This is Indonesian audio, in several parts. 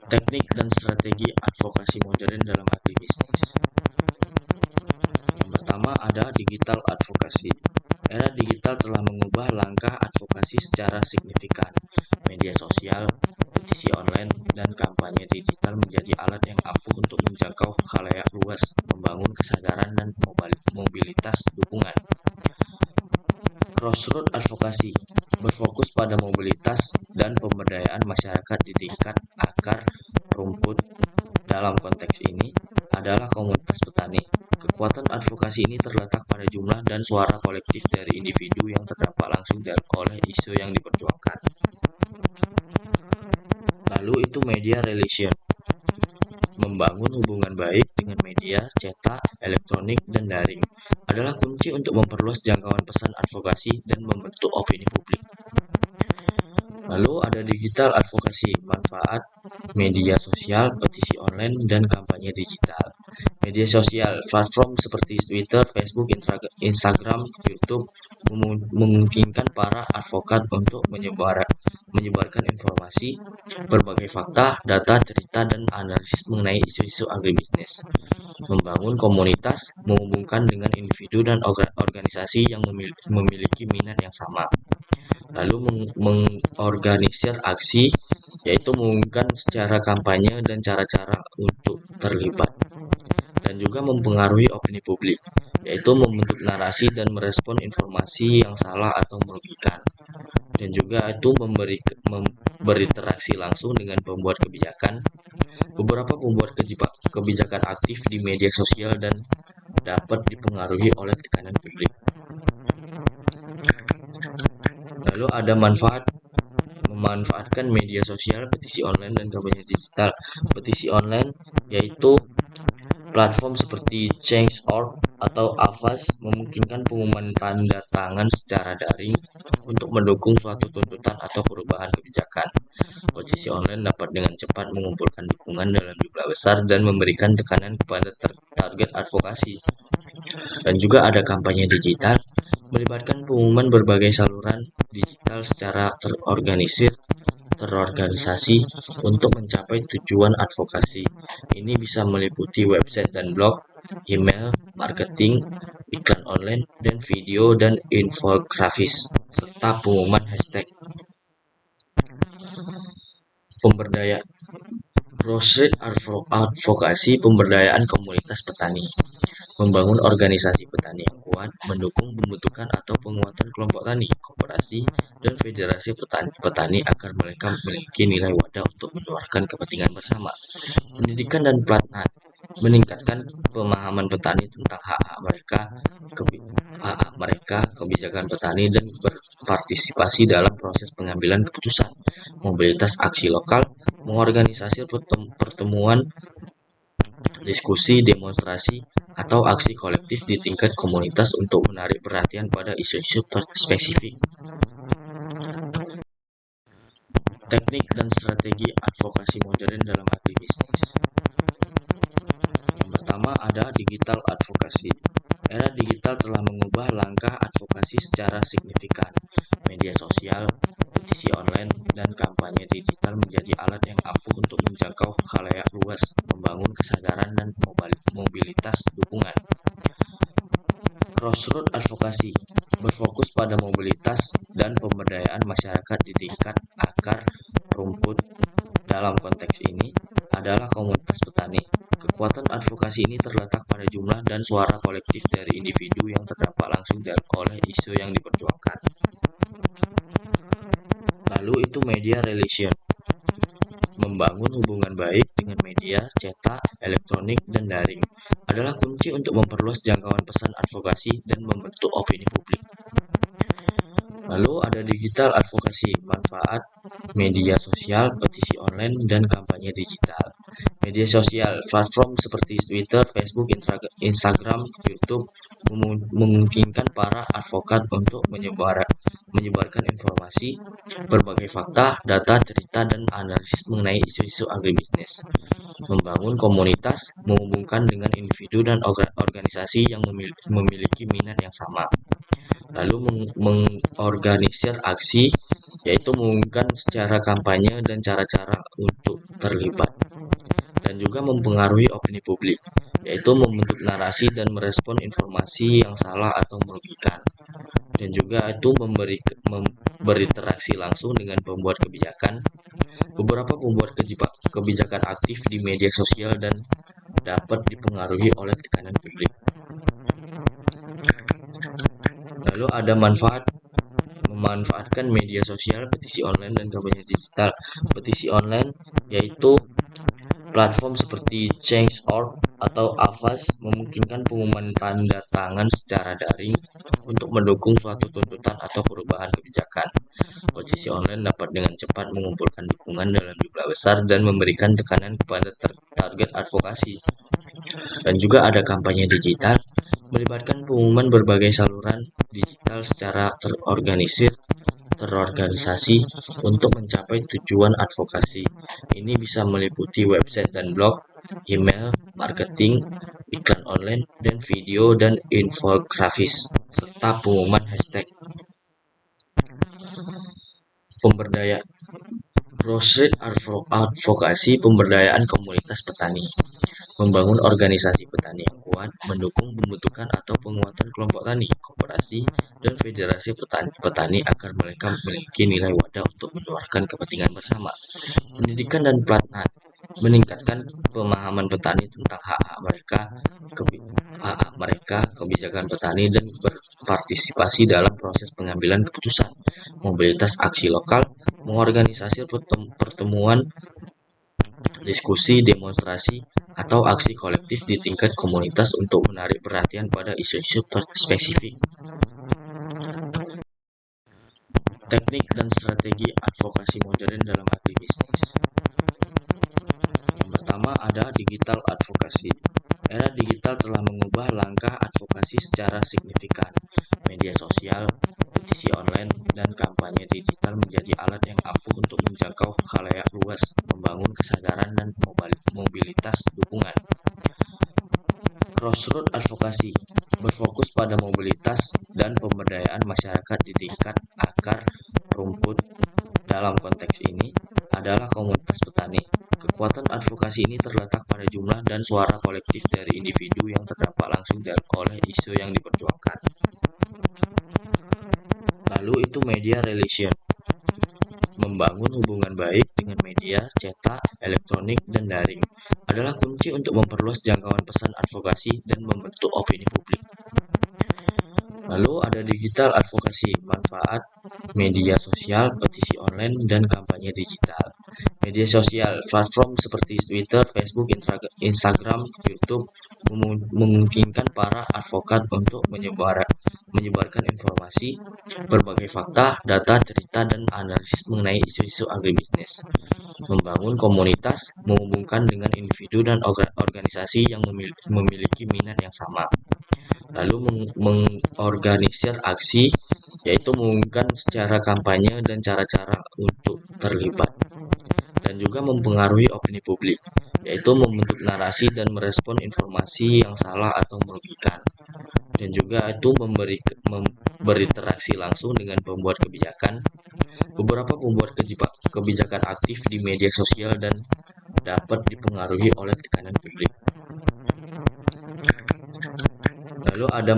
Teknik dan strategi advokasi modern dalam agribisnis. Yang pertama ada digital advokasi. Era digital telah mengubah langkah advokasi secara signifikan. Media sosial, petisi online, dan kampanye digital menjadi alat yang ampuh untuk menjangkau khalayak luas, membangun kesadaran dan mobilitas dukungan. Crossroad advokasi berfokus pada mobilitas dan pemberdayaan masyarakat di tingkat akar rumput. Dalam konteks ini adalah komunitas petani. Kekuatan advokasi ini terletak pada jumlah dan suara kolektif dari individu yang terdampak langsung oleh isu yang diperjuangkan. Lalu itu media relation. Membangun hubungan baik dengan media cetak, elektronik, dan daring adalah kunci untuk memperluas jangkauan pesan advokasi dan membentuk opini publik. Lalu ada digital advokasi, manfaat media sosial, petisi online, dan kampanye digital. Media sosial, platform seperti Twitter, Facebook, Instagram, YouTube memungkinkan para advokat untuk menyebarkan informasi, berbagai fakta, data, cerita, dan analisis mengenai isu-isu agribisnis. Membangun komunitas, menghubungkan dengan individu dan organisasi yang memiliki minat yang sama. Lalu mengorganisir aksi, yaitu mengumumkan secara kampanye dan cara-cara untuk terlibat. Dan juga mempengaruhi opini publik, yaitu membentuk narasi dan merespon informasi yang salah atau merugikan. Dan juga itu berinteraksi langsung dengan pembuat kebijakan. Beberapa pembuat kebijakan aktif di media sosial dan dapat dipengaruhi oleh tekanan publik. Lalu ada memanfaatkan media sosial, petisi online, dan kampanye digital. Petisi online yaitu platform seperti Change.org atau Avast memungkinkan pengumuman tanda tangan secara daring untuk mendukung suatu tuntutan atau perubahan kebijakan. Petisi online dapat dengan cepat mengumpulkan dukungan dalam jumlah besar dan memberikan tekanan kepada target advokasi. Dan juga ada kampanye digital, melibatkan pengumuman berbagai saluran digital secara terorganisasi untuk mencapai tujuan advokasi. Ini bisa meliputi website dan blog, email, marketing, iklan online, dan video dan infografis, serta pengumuman hashtag. Pemberdayaan Grassroots advokasi pemberdayaan komunitas petani. Membangun organisasi petani yang kuat, mendukung pembentukan atau penguatan kelompok tani, koperasi, dan federasi petani agar mereka memiliki nilai wadah untuk menyuarakan kepentingan bersama. Pendidikan dan pelatihan meningkatkan pemahaman petani tentang hak-hak mereka, kebijakan petani, dan berpartisipasi dalam proses pengambilan keputusan. Mobilitas aksi lokal, mengorganisasi pertemuan, diskusi, demonstrasi, atau aksi kolektif di tingkat komunitas untuk menarik perhatian pada isu-isu spesifik. Teknik dan strategi advokasi modern dalam agribisnis. Yang pertama ada digital advokasi. Era digital telah mengubah langkah advokasi secara signifikan. Media sosial, petisi online, dan kampanye digital menjadi alat yang ampuh untuk menjangkau khalayak luas, membangun kesadaran dan mobilitas dukungan. Crossroad advokasi berfokus pada mobilitas dan pemberdayaan masyarakat di tingkat akar rumput. Dalam konteks ini adalah komunitas petani. Kekuatan advokasi ini terletak pada jumlah dan suara kolektif dari individu yang terdampak langsung oleh isu yang diperjuangkan. Lalu itu media relation. Membangun hubungan baik dengan media cetak, elektronik, dan daring adalah kunci untuk memperluas jangkauan pesan advokasi dan membentuk opini publik. Lalu ada digital advokasi, manfaat media sosial, petisi online, dan kampanye digital. Media sosial, platform seperti Twitter, Facebook, Instagram, YouTube memungkinkan para advokat untuk menyebarkan informasi, berbagai fakta, data, cerita, dan analisis mengenai isu-isu agribisnis. Membangun komunitas, menghubungkan dengan individu dan organisasi yang memiliki minat yang sama. Lalu mengorganisir aksi, yaitu mengumumkan secara kampanye dan cara-cara untuk terlibat, dan juga mempengaruhi opini publik, yaitu membentuk narasi dan merespon informasi yang salah atau merugikan, dan juga itu berinteraksi langsung dengan pembuat kebijakan. Beberapa pembuat kebijakan aktif di media sosial dan dapat dipengaruhi oleh tekanan publik. Lalu ada memanfaatkan media sosial, petisi online, dan kampanye digital. Petisi online yaitu platform seperti Change.org atau Avast memungkinkan pengumuman tanda tangan secara daring untuk mendukung suatu tuntutan atau perubahan kebijakan. Petisi online dapat dengan cepat mengumpulkan dukungan dalam jumlah besar dan memberikan tekanan kepada target advokasi. Dan juga ada kampanye digital, melibatkan pengumuman berbagai saluran digital secara terorganisasi untuk mencapai tujuan advokasi. Ini bisa meliputi website dan blog, email, marketing, iklan online, dan video dan infografis, serta pengumuman hashtag. Pemberdayaan grassroots advokasi, pemberdayaan komunitas petani, membangun organisasi petani yang kuat, mendukung pembentukan atau penguatan kelompok tani, koperasi, dan federasi petani agar mereka memiliki nilai wadah untuk menyuarakan kepentingan bersama. Pendidikan dan pelatihan meningkatkan pemahaman petani tentang hak-hak mereka, kebijakan petani, dan berpartisipasi dalam proses pengambilan keputusan. Mobilitas aksi lokal, mengorganisasi pertemuan, diskusi, demonstrasi, atau aksi kolektif di tingkat komunitas untuk menarik perhatian pada isu-isu spesifik. Teknik dan strategi advokasi modern dalam agribisnis. Yang pertama ada digital advokasi. Era digital telah mengubah langkah advokasi secara signifikan. Media sosial, petisi online, dan kampanye digital menjadi alat yang ampuh untuk menjangkau khalayak luas, membangun kesadaran dan mobilitas dukungan. Grassroots advokasi berfokus pada mobilitas dan pemberdayaan masyarakat di tingkat akar rumput. Dalam konteks ini adalah komunitas petani. Kekuatan advokasi ini terletak pada jumlah dan suara kolektif dari individu yang terdampak langsung oleh isu yang diperjuangkan. Lalu itu media relation, membangun hubungan baik dengan media cetak, elektronik, dan daring adalah kunci untuk memperluas jangkauan pesan advokasi dan membentuk opini publik. Lalu ada digital advokasi, manfaat media sosial, petisi online, dan kampanye digital. Media sosial, platform seperti Twitter, Facebook, Instagram, YouTube memungkinkan para advokat untuk menyebarkan informasi, berbagai fakta, data, cerita, dan analisis mengenai isu-isu agribisnis. Membangun komunitas, menghubungkan dengan individu dan organisasi yang memiliki minat yang sama. Lalu mengorganisir aksi, yaitu mengumumkan secara kampanye dan cara-cara untuk terlibat, dan juga mempengaruhi opini publik, yaitu membentuk narasi dan merespon informasi yang salah atau merugikan, dan juga itu berinteraksi langsung dengan pembuat kebijakan. Beberapa pembuat kebijakan aktif di media sosial dan dapat dipengaruhi oleh tekanan publik. Lalu ada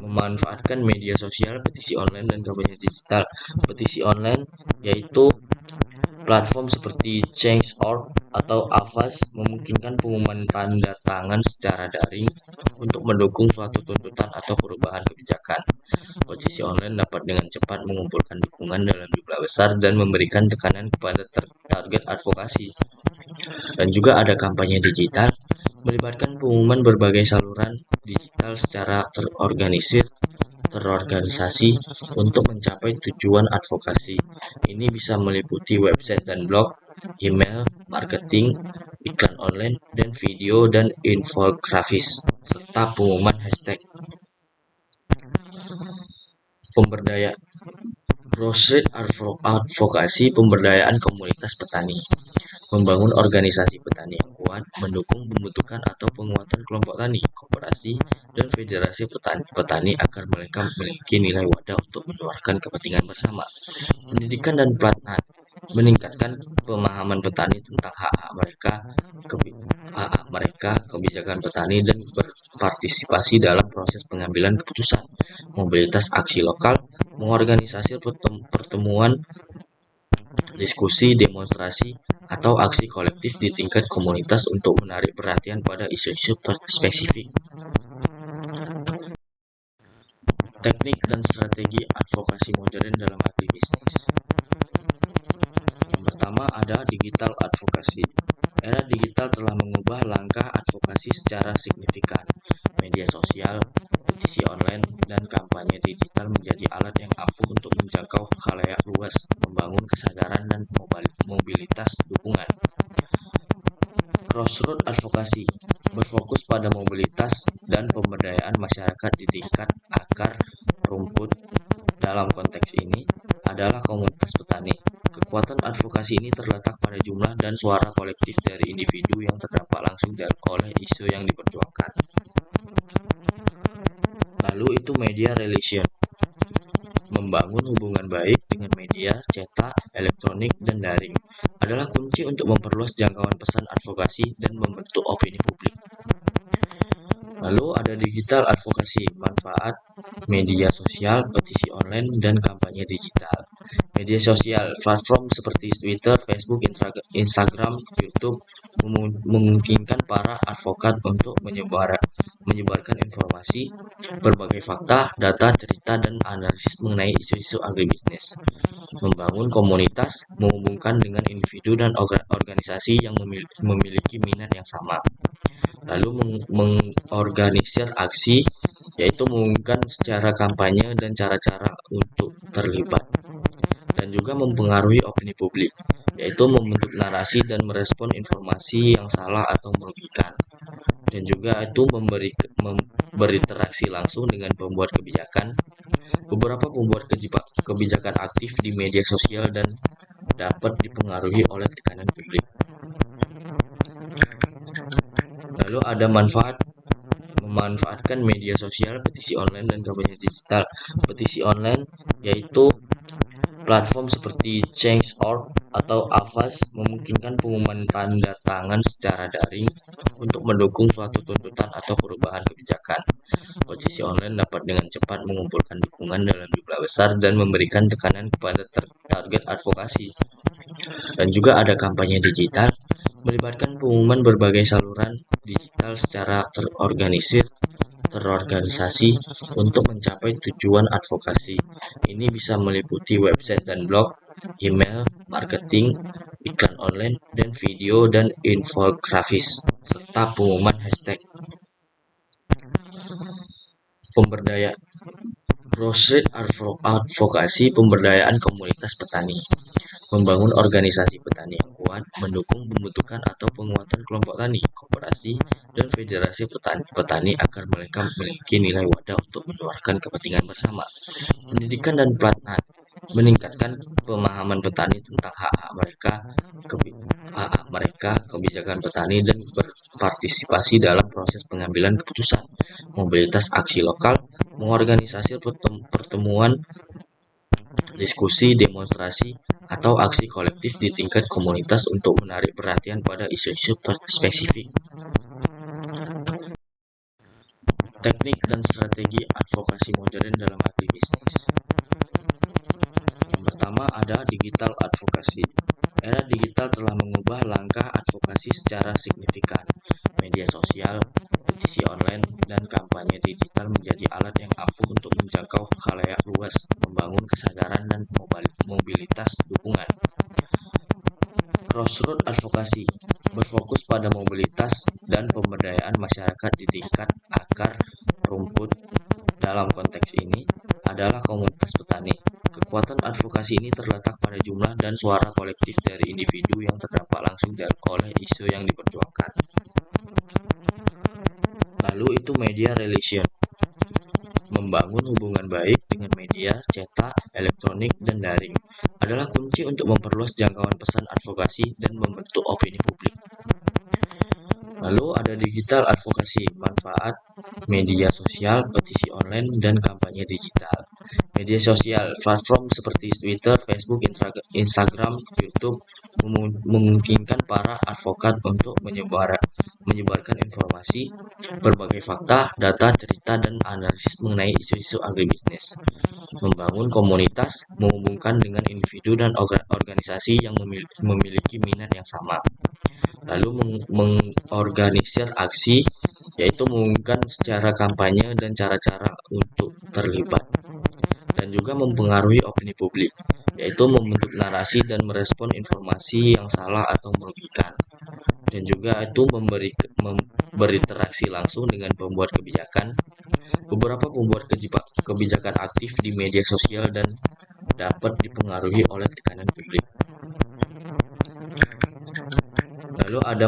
memanfaatkan media sosial, petisi online, dan kampanye digital. Petisi online yaitu platform seperti Change.org atau Avast memungkinkan pengumuman tanda tangan secara daring untuk mendukung suatu tuntutan atau perubahan kebijakan. Petisi online dapat dengan cepat mengumpulkan dukungan dalam jumlah besar dan memberikan tekanan kepada target advokasi. Dan juga ada kampanye digital, melibatkan pengumuman berbagai saluran digital secara terorganisasi untuk mencapai tujuan advokasi. Ini bisa meliputi website dan blog, email, marketing, iklan online, dan video dan infografis, serta pengumuman hashtag. Pemberdayaan grassroots advokasi, pemberdayaan komunitas petani, membangun organisasi petani yang kuat, mendukung pembentukan atau penguatan kelompok tani, koperasi, dan federasi petani agar mereka memiliki nilai wadah untuk menyuarakan kepentingan bersama. Pendidikan dan pelatihan meningkatkan pemahaman petani tentang hak-hak mereka, kebijakan petani, dan berpartisipasi dalam proses pengambilan keputusan. Mobilitas aksi lokal, mengorganisasi pertemuan, diskusi, demonstrasi, atau aksi kolektif di tingkat komunitas untuk menarik perhatian pada isu-isu spesifik. Teknik dan strategi advokasi modern dalam agribisnis. Yang pertama ada digital advokasi. Era digital telah mengubah langkah advokasi secara signifikan. Media sosial, petisi online, dan kampanye digital menjadi alat yang ampuh untuk menjangkau khalayak luas, membangun kesadaran dan mobilitas dukungan. Crossroad advokasi berfokus pada mobilitas dan pemberdayaan masyarakat di tingkat akar rumput. Dalam konteks ini adalah komunitas petani. Kekuatan advokasi ini terletak pada jumlah dan suara kolektif dari individu yang terdampak langsung oleh isu yang diperjuangkan. Lalu itu media relation. Membangun hubungan baik dengan media cetak, elektronik, dan daring adalah kunci untuk memperluas jangkauan pesan advokasi dan membentuk opini publik. Lalu ada digital advokasi, manfaat media sosial, petisi online, dan kampanye digital. Media sosial, platform seperti Twitter, Facebook, Instagram, YouTube memungkinkan para advokat untuk menyebarkan informasi, berbagai fakta, data, cerita, dan analisis mengenai isu-isu agribisnis. Membangun komunitas, menghubungkan dengan individu dan organisasi yang memiliki minat yang sama. Lalu mengorganisir aksi, yaitu mengumumkan secara kampanye dan cara-cara untuk terlibat. Dan juga mempengaruhi opini publik, yaitu membentuk narasi dan merespon informasi yang salah atau merugikan. Dan juga itu berinteraksi langsung dengan pembuat kebijakan. Beberapa pembuat kebijakan aktif di media sosial dan dapat dipengaruhi oleh tekanan publik. Lalu ada memanfaatkan media sosial, petisi online, dan kampanye digital. Petisi online yaitu platform seperti Change.org atau Avast memungkinkan pengumuman tanda tangan secara daring untuk mendukung suatu tuntutan atau perubahan kebijakan. Petisi online dapat dengan cepat mengumpulkan dukungan dalam jumlah besar dan memberikan tekanan kepada target advokasi. Dan juga ada kampanye digital, melibatkan pengumuman berbagai saluran digital secara terorganisasi untuk mencapai tujuan advokasi. Ini bisa meliputi website dan blog, email, marketing, iklan online, dan video dan infografis, serta pengumuman hashtag. Pemberdayaan Grassroots advokasi, pemberdayaan komunitas petani, membangun organisasi petani yang kuat, mendukung pembentukan atau penguatan kelompok tani, koperasi, dan federasi petani agar mereka memiliki nilai wadah untuk menyuarakan kepentingan bersama. Pendidikan dan pelatihan meningkatkan pemahaman petani tentang hak-hak mereka, kebijakan petani, dan berpartisipasi dalam proses pengambilan keputusan. Mobilitas aksi lokal, mengorganisasi pertemuan, diskusi, demonstrasi, atau aksi kolektif di tingkat komunitas untuk menarik perhatian pada isu-isu spesifik. Teknik dan strategi advokasi modern dalam agribisnis. Yang pertama ada digital advokasi. Era digital telah mengubah langkah advokasi secara signifikan. Media sosial, petisi online, dan kampanye digital menjadi alat yang ampuh untuk menjangkau khalayak luas, membangun kesadaran dan mobilitas dukungan. Crossroad advokasi berfokus pada mobilitas dan pemberdayaan masyarakat di tingkat akar rumput. Dalam konteks ini adalah komunitas petani. Kekuatan advokasi ini terletak pada jumlah dan suara kolektif dari individu yang terdampak langsung oleh isu yang diperjuangkan. Lalu itu media relation. Membangun hubungan baik dengan media cetak, elektronik, dan daring adalah kunci untuk memperluas jangkauan pesan advokasi dan membentuk opini publik. Lalu ada digital advokasi, manfaat media sosial, petisi online, dan kampanye digital. Media sosial, platform seperti Twitter, Facebook, Instagram, YouTube memungkinkan para advokat untuk menyebarkan informasi, berbagai fakta, data, cerita, dan analisis mengenai isu-isu agribisnis, membangun komunitas, menghubungkan dengan individu dan organisasi yang memiliki minat yang sama, lalu mengorganisir aksi, yaitu mengumumkan secara kampanye dan cara-cara untuk terlibat, dan juga mempengaruhi opini publik, yaitu membentuk narasi dan merespon informasi yang salah atau merugikan, dan juga itu berinteraksi langsung dengan pembuat kebijakan. Beberapa pembuat kebijakan aktif di media sosial dan dapat dipengaruhi oleh tekanan publik. Lalu ada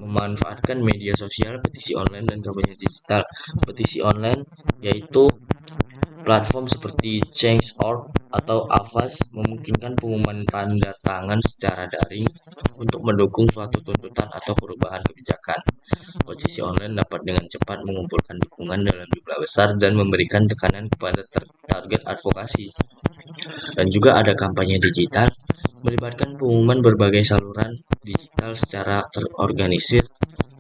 memanfaatkan media sosial, petisi online, dan kampanye digital. Petisi online yaitu platform seperti Change.org atau Avast memungkinkan pengumuman tanda tangan secara daring untuk mendukung suatu tuntutan atau perubahan kebijakan. Petisi online dapat dengan cepat mengumpulkan dukungan dalam jumlah besar dan memberikan tekanan kepada target advokasi. Dan juga ada kampanye digital, melibatkan pengumuman berbagai saluran digital secara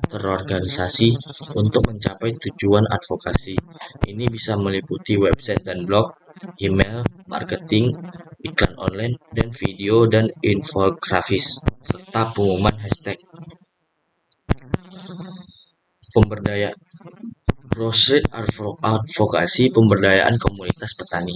terorganisasi untuk mencapai tujuan advokasi. Ini bisa meliputi website dan blog, email, marketing, iklan online, dan video dan infografis, serta pengumuman hashtag. Pemberdayaan grassroots advokasi, pemberdayaan komunitas petani,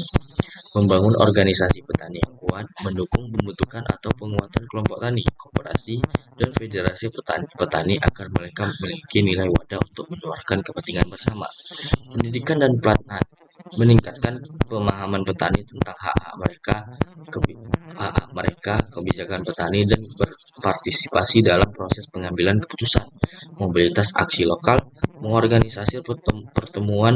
membangun organisasi petani yang kuat, mendukung pembentukan atau penguatan kelompok tani, koperasi, dan federasi petani agar mereka memiliki nilai wadah untuk menyuarakan kepentingan bersama. Pendidikan dan pelatihan, meningkatkan pemahaman petani tentang hak-hak mereka, kebijakan petani, dan berpartisipasi dalam proses pengambilan keputusan. Mobilitas aksi lokal, mengorganisasi pertemuan,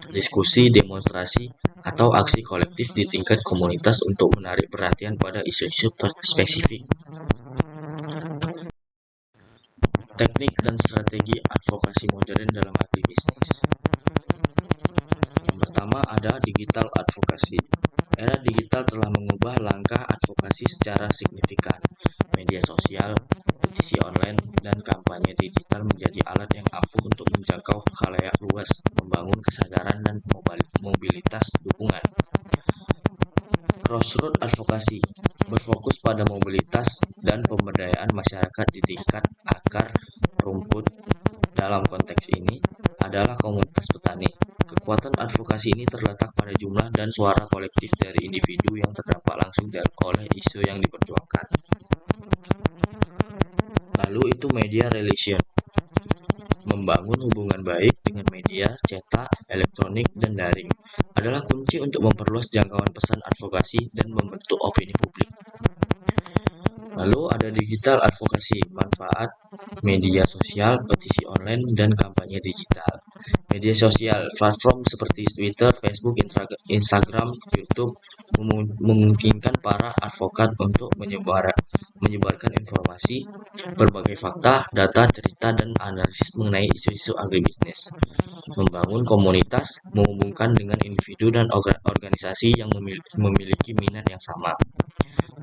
diskusi, demonstrasi, atau aksi kolektif di tingkat komunitas untuk menarik perhatian pada isu-isu spesifik. Teknik dan strategi advokasi modern dalam agribisnis. Yang pertama ada digital advokasi. Era digital telah mengubah langkah advokasi secara signifikan. Media sosial, petisi online, dan kampanye digital menjadi alat yang ampuh untuk menjangkau khalayak luas, membangun kesadaran dan mobilitas dukungan. Grassroots advokasi berfokus pada mobilitas dan pemberdayaan masyarakat di tingkat akar rumput. Dalam konteks ini adalah komunitas petani. Kekuatan advokasi ini terletak pada jumlah dan suara kolektif dari individu yang terdampak langsung oleh isu yang diperjuangkan. Lalu itu media relation, membangun hubungan baik dengan media cetak, elektronik, dan daring adalah kunci untuk memperluas jangkauan pesan advokasi dan membentuk opini publik. Lalu ada digital advokasi, manfaat media sosial, petisi online, dan kampanye digital. Media sosial, platform seperti Twitter, Facebook, Instagram, YouTube memungkinkan para advokat untuk menyebarkan informasi, berbagai fakta, data, cerita, dan analisis mengenai isu-isu agribisnis, membangun komunitas, menghubungkan dengan individu dan organisasi yang memiliki minat yang sama,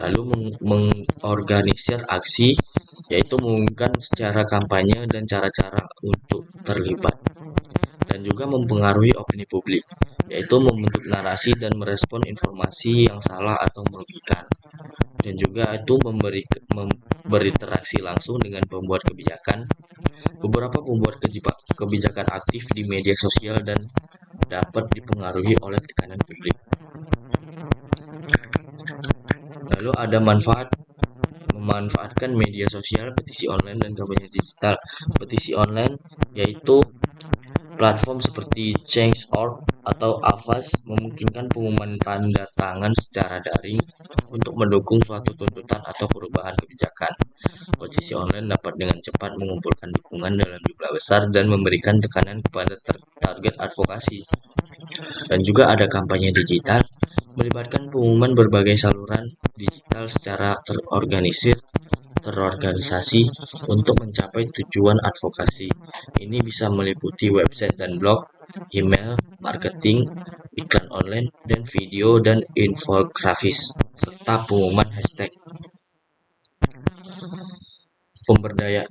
lalu mengorganisir aksi, yaitu mengumumkan secara kampanye dan cara-cara untuk terlibat, dan juga mempengaruhi opini publik, yaitu membentuk narasi dan merespon informasi yang salah atau merugikan, dan juga itu berinteraksi langsung dengan pembuat kebijakan. Beberapa pembuat kebijakan aktif di media sosial dan dapat dipengaruhi oleh tekanan publik. Lalu ada memanfaatkan media sosial, petisi online, dan kampanye digital. Petisi online yaitu platform seperti Change.org atau Avast memungkinkan pengumuman tanda tangan secara daring untuk mendukung suatu tuntutan atau perubahan kebijakan. Petisi online dapat dengan cepat mengumpulkan dukungan dalam jumlah besar dan memberikan tekanan kepada target advokasi. Dan juga ada kampanye digital, melibatkan pengumuman berbagai saluran digital secara terorganisasi untuk mencapai tujuan advokasi. Ini bisa meliputi website dan blog, email, marketing, iklan online, dan video dan infografis, serta pengumuman hashtag. Pemberdaya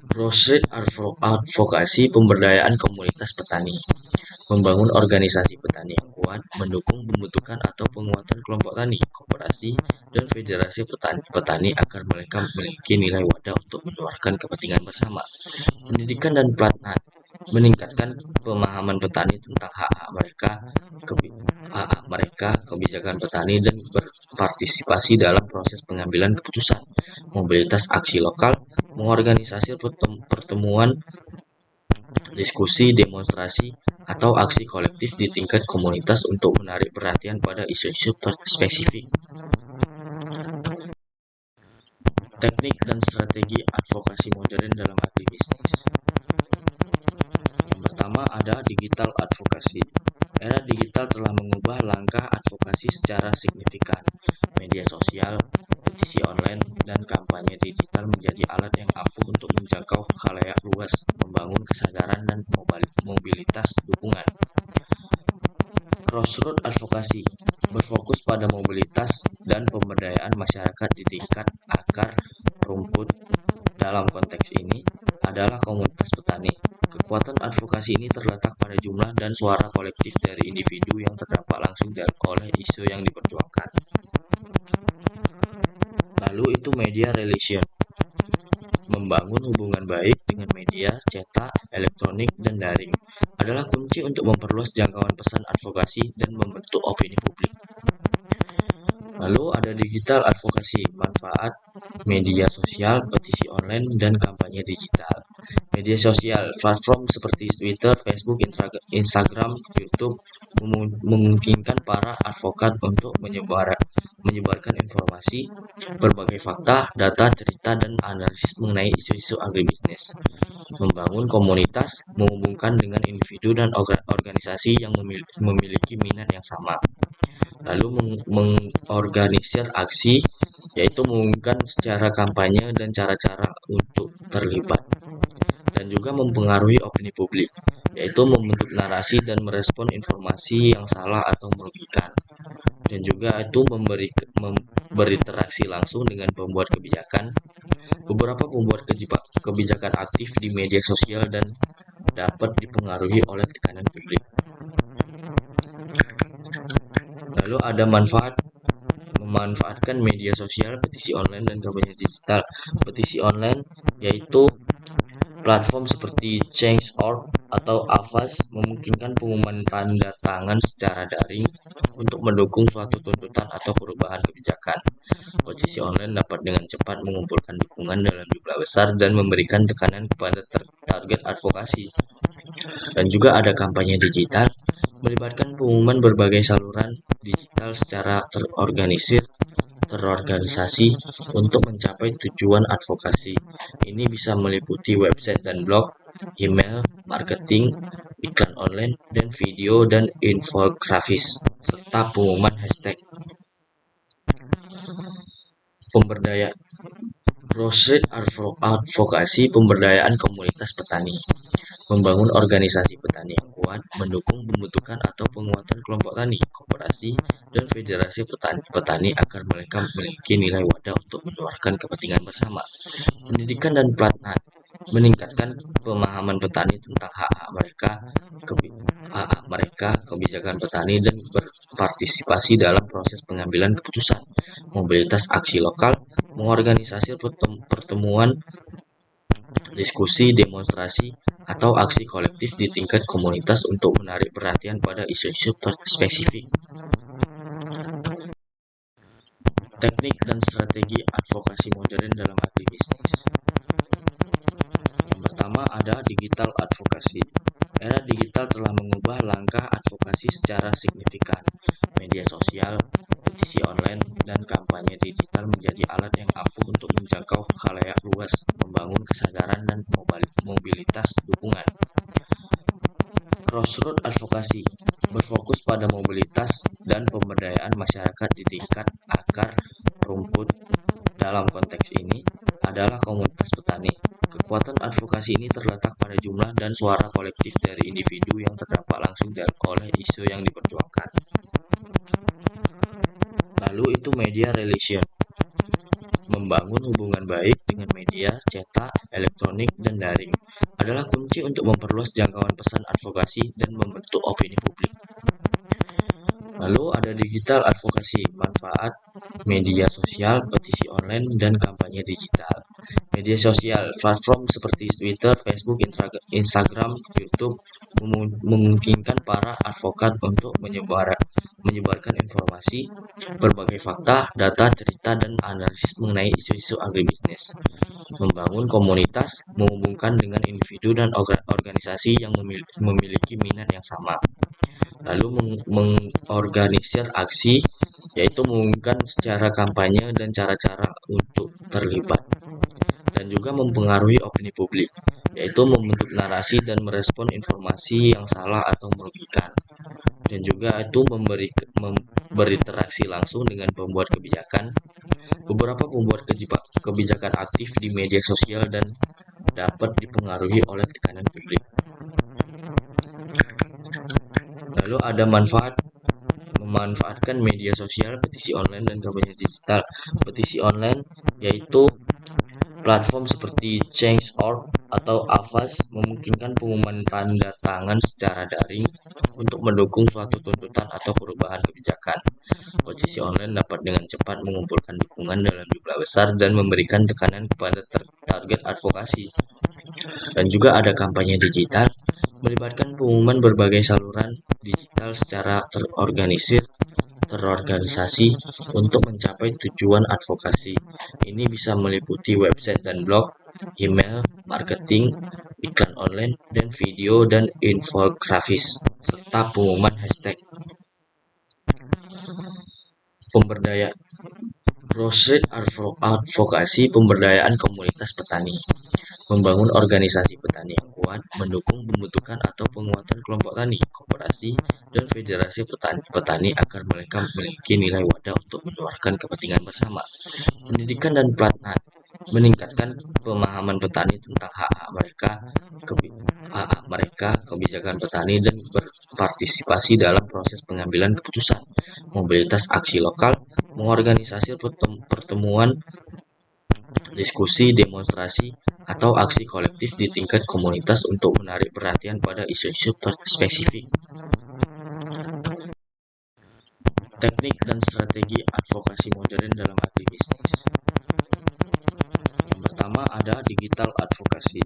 Grassroots advokasi pemberdayaan komunitas petani, membangun organisasi petani yang kuat, mendukung pembentukan atau penguatan kelompok tani, koperasi, dan federasi petani agar mereka memiliki nilai wadah untuk menyuarakan kepentingan bersama. Pendidikan dan pelatihan meningkatkan pemahaman petani tentang hak-hak mereka, kebijakan petani, dan berpartisipasi dalam proses pengambilan keputusan. Mobilitas aksi lokal, mengorganisasi pertemuan, diskusi, demonstrasi, atau aksi kolektif di tingkat komunitas untuk menarik perhatian pada isu-isu spesifik. Teknik dan strategi advokasi modern dalam agribisnis. Yang pertama ada digital advokasi. Era digital telah mengubah langkah advokasi secara signifikan. Media sosial, petisi online, dan kampanye digital menjadi alat yang ampuh untuk menjangkau khalayak luas, membangun kesadaran dan mobilitas dukungan. Grassroots advokasi berfokus pada mobilitas dan pemberdayaan masyarakat di tingkat akar rumput. Dalam konteks ini adalah komunitas petani. Kekuatan advokasi ini terletak pada jumlah dan suara kolektif dari individu yang terdampak langsung oleh isu yang diperjuangkan. Lalu itu media relation. Membangun hubungan baik dengan media cetak, elektronik, dan daring adalah kunci untuk memperluas jangkauan pesan advokasi dan membentuk opini publik. Lalu ada digital advokasi, manfaat media sosial, petisi online, dan kampanye digital. Media sosial, platform seperti Twitter, Facebook, Instagram, YouTube memungkinkan para advokat untuk menyebarkan informasi, berbagai fakta, data, cerita, dan analisis mengenai isu-isu agribisnis. Membangun komunitas, menghubungkan dengan individu dan organisasi yang memiliki minat yang sama. Lalu mengorganisir aksi, yaitu mengumumkan secara kampanye dan cara-cara untuk terlibat. Dan juga mempengaruhi opini publik, yaitu membentuk narasi dan merespon informasi yang salah atau merugikan. Dan juga itu berinteraksi langsung dengan pembuat kebijakan. Beberapa pembuat kebijakan aktif di media sosial dan dapat dipengaruhi oleh tekanan publik. Lalu ada memanfaatkan media sosial, petisi online, dan kampanye digital. Petisi online yaitu platform seperti Change.org atau Avast memungkinkan pengumuman tanda tangan secara daring untuk mendukung suatu tuntutan atau perubahan kebijakan. Petisi online dapat dengan cepat mengumpulkan dukungan dalam jumlah besar dan memberikan tekanan kepada target advokasi. Dan juga ada kampanye digital, melibatkan pengumuman berbagai saluran digital secara terorganisasi untuk mencapai tujuan advokasi. Ini bisa meliputi website dan blog, email, marketing, iklan online, dan video dan infografis, serta pengumuman hashtag. Pemberdaya Grassroots advokasi pemberdayaan komunitas petani, membangun organisasi petani yang kuat, mendukung pembentukan atau penguatan kelompok tani, koperasi, dan federasi petani agar mereka memiliki nilai wadah untuk menyuarakan kepentingan bersama. Pendidikan dan pelatihan meningkatkan pemahaman petani tentang hak-hak mereka, kebijakan petani, dan berpartisipasi dalam proses pengambilan keputusan. Mobilitas aksi lokal, mengorganisasi pertemuan, diskusi, demonstrasi, atau aksi kolektif di tingkat komunitas untuk menarik perhatian pada isu-isu spesifik. Teknik dan strategi advokasi modern dalam agribisnis. Yang pertama ada digital advokasi. Era digital telah mengubah langkah advokasi secara signifikan. Media sosial, petisi online, dan kampanye digital menjadi alat yang ampuh untuk menjangkau khalayak luas, membangun kesadaran dan mobilitas dukungan. Grassroots advokasi berfokus pada mobilitas dan pemberdayaan masyarakat di tingkat akar rumput. Dalam dalam konteks ini adalah komunitas petani. Kekuatan advokasi ini terletak pada jumlah dan suara kolektif dari individu yang terdampak langsung oleh isu yang diperjuangkan. Lalu itu media relation. Membangun hubungan baik dengan media cetak, elektronik, dan daring adalah kunci untuk memperluas jangkauan pesan advokasi dan membentuk opini publik. Lalu ada digital advokasi, manfaat media sosial, petisi online, dan kampanye digital. Media sosial, platform seperti Twitter, Facebook, Instagram, YouTube memungkinkan para advokat untuk menyebarkan informasi, berbagai fakta, data, cerita, dan analisis mengenai isu-isu agribisnis. Membangun komunitas, menghubungkan dengan individu dan organisasi yang memiliki minat yang sama. Lalu mengorganisir aksi, yaitu mengumumkan secara kampanye dan cara-cara untuk terlibat. Dan juga mempengaruhi opini publik, yaitu membentuk narasi dan merespon informasi yang salah atau merugikan. Dan juga itu berinteraksi langsung dengan pembuat kebijakan. Beberapa pembuat kebijakan aktif di media sosial dan dapat dipengaruhi oleh tekanan publik. Lalu ada memanfaatkan media sosial, petisi online, dan kampanye digital. Petisi online yaitu platform seperti Change.org atau Avast memungkinkan pengumuman tanda tangan secara daring untuk mendukung suatu tuntutan atau perubahan kebijakan. Petisi online dapat dengan cepat mengumpulkan dukungan dalam jumlah besar dan memberikan tekanan kepada target advokasi. Dan juga ada kampanye digital, melibatkan pengumuman berbagai saluran digital secara terorganisasi untuk mencapai tujuan advokasi. Ini bisa meliputi website dan blog, email, marketing, iklan online, dan video dan infografis, serta pengumuman hashtag. Pemberdayaan grassroots advokasi, pemberdayaan komunitas petani. Membangun organisasi petani yang kuat, mendukung pembentukan atau penguatan kelompok tani, koperasi, dan federasi petani agar mereka memiliki nilai wadah untuk menyuarakan kepentingan bersama. Pendidikan dan pelatihan, meningkatkan pemahaman petani tentang hak-hak mereka, kebijakan petani, dan berpartisipasi dalam proses pengambilan keputusan. Mobilitas aksi lokal, mengorganisasi pertemuan, diskusi, demonstrasi, atau aksi kolektif di tingkat komunitas untuk menarik perhatian pada isu-isu spesifik. Teknik dan strategi advokasi modern dalam agribisnis. Yang pertama ada digital advokasi.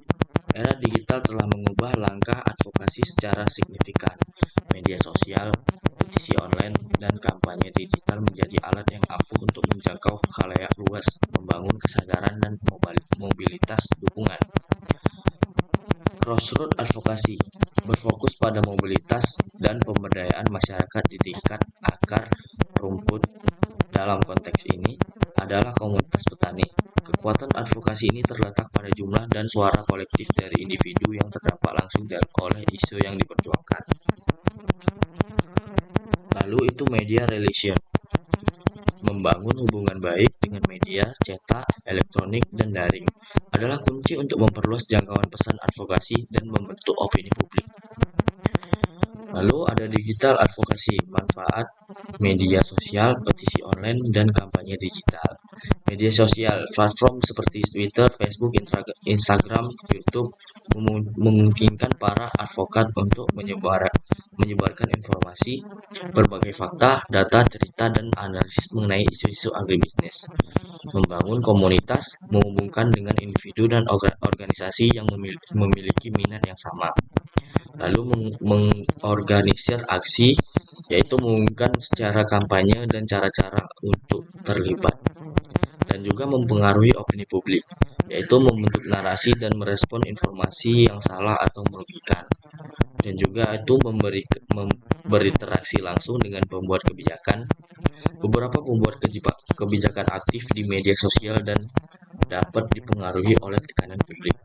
Era digital telah mengubah langkah advokasi secara signifikan. Media sosial, petisi online, dan kampanye digital menjadi alat yang ampuh untuk menjangkau khalayak luas, membangun kesadaran dan mobilitas dukungan. Grassroots advokasi berfokus pada mobilitas dan pemberdayaan masyarakat di tingkat akar rumput. Dalam konteks ini adalah komunitas petani. Kekuatan advokasi ini terletak pada jumlah dan suara kolektif dari individu yang terdampak langsung oleh isu yang diperjuangkan. Lalu itu media relation. Membangun hubungan baik dengan media cetak, elektronik, dan daring adalah kunci untuk memperluas jangkauan pesan advokasi dan membentuk opini publik. Lalu ada digital advokasi, manfaat media sosial, petisi online, dan kampanye digital. Media sosial, platform seperti Twitter, Facebook, Instagram, YouTube memungkinkan para advokat untuk menyebarkan informasi, berbagai fakta, data, cerita, dan analisis mengenai isu-isu agribisnis. Membangun komunitas, menghubungkan dengan individu dan organisasi yang memiliki minat yang sama. Lalu mengorganisir aksi, yaitu mengumumkan secara kampanye dan cara-cara untuk terlibat. Dan juga mempengaruhi opini publik, yaitu membentuk narasi dan merespon informasi yang salah atau merugikan. Dan juga itu berinteraksi langsung dengan pembuat kebijakan. Beberapa pembuat kebijakan aktif di media sosial dan dapat dipengaruhi oleh tekanan publik.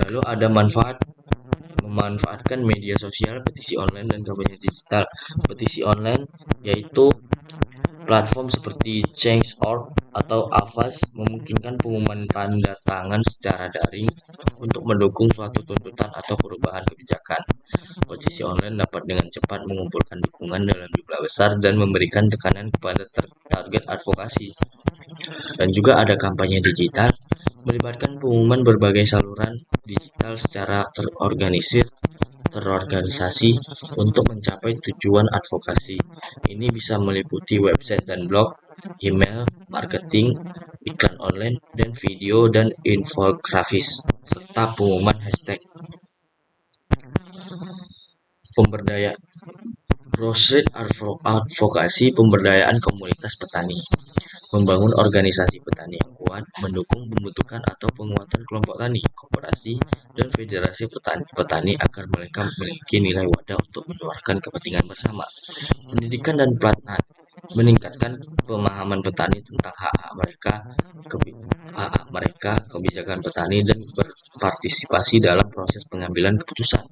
Lalu ada memanfaatkan media sosial, petisi online, dan kampanye digital. Petisi online yaitu Platform seperti Change.org atau Avast memungkinkan pengumuman tanda tangan secara daring untuk mendukung suatu tuntutan atau perubahan kebijakan. Petisi online dapat dengan cepat mengumpulkan dukungan dalam jumlah besar dan memberikan tekanan kepada target advokasi. Dan juga ada kampanye digital, melibatkan pengumuman berbagai saluran digital secara terorganisasi untuk mencapai tujuan advokasi. Ini bisa meliputi website dan blog, email, marketing, iklan online, dan video dan infografis, serta pengumuman hashtag. Pemberdayaan grassroots advokasi, pemberdayaan komunitas petani, membangun organisasi petani yang kuat, mendukung pembentukan atau penguatan kelompok tani, koperasi, dan federasi petani agar mereka memiliki nilai wadah untuk menyuarakan kepentingan bersama. Pendidikan dan pelatihan meningkatkan pemahaman petani tentang hak-hak mereka, kebijakan petani, dan berpartisipasi dalam proses pengambilan keputusan.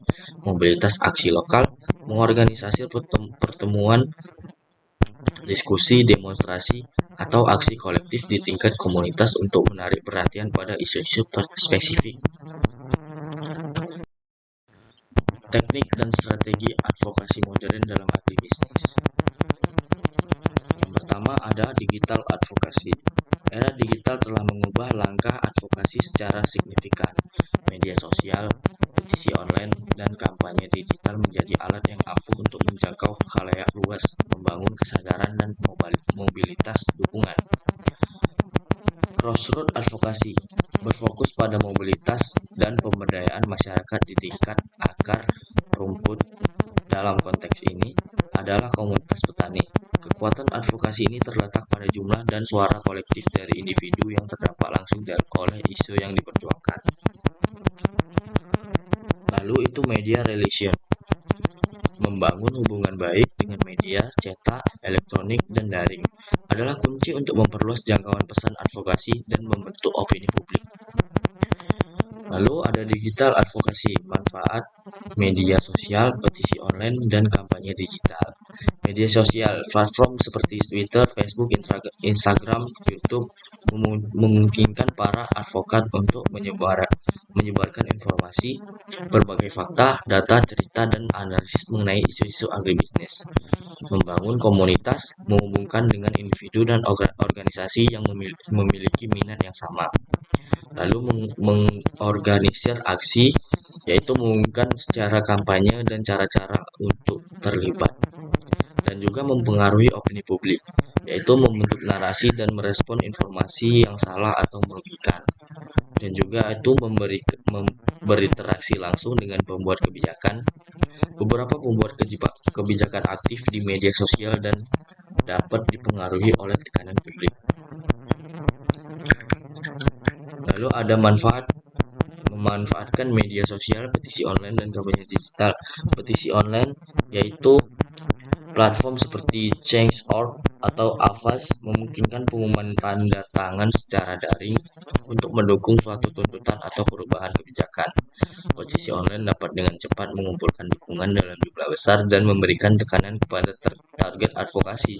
Mobilitas aksi lokal, mengorganisasi pertemuan, diskusi, demonstrasi, atau aksi kolektif di tingkat komunitas untuk menarik perhatian pada isu-isu spesifik. Teknik dan strategi advokasi modern dalam agribisnis. Yang pertama ada digital advokasi. Era digital telah mengubah langkah advokasi secara signifikan. Media sosial, petisi online, dan kampanye digital menjadi alat yang ampuh untuk menjangkau khalayak luas, membangun kesadaran dan mobilitas dukungan. Grassroots advokasi berfokus pada mobilitas dan pemberdayaan masyarakat di tingkat akar rumput. Dalam konteks ini adalah komunitas petani. Kekuatan advokasi ini terletak pada jumlah dan suara kolektif dari individu yang terdampak langsung oleh isu yang diperjuangkan. Lalu itu media relation. Membangun hubungan baik dengan media cetak, elektronik, dan daring adalah kunci untuk memperluas jangkauan pesan advokasi dan membentuk opini publik. Lalu ada digital advokasi, manfaat media sosial, petisi online, dan kampanye digital. Media sosial, platform seperti Twitter, Facebook, Instagram, YouTube memungkinkan para advokat untuk menyebarkan informasi, berbagai fakta, data, cerita, dan analisis mengenai isu-isu agribisnis. Membangun komunitas, menghubungkan dengan individu dan organisasi yang memiliki minat yang sama. Lalu mengorganisir aksi, yaitu mengumumkan secara kampanye dan cara-cara untuk terlibat. Dan juga mempengaruhi opini publik, yaitu membentuk narasi dan merespon informasi yang salah atau merugikan. Dan juga itu berinteraksi langsung dengan pembuat kebijakan. Beberapa pembuat kebijakan aktif di media sosial dan dapat dipengaruhi oleh tekanan publik. Lalu ada memanfaatkan media sosial, petisi online, dan kampanye digital. Petisi online yaitu platform seperti Change.org atau Avast memungkinkan pengumuman tanda tangan secara daring untuk mendukung suatu tuntutan atau perubahan kebijakan. Petisi online dapat dengan cepat mengumpulkan dukungan dalam jumlah besar dan memberikan tekanan kepada target advokasi.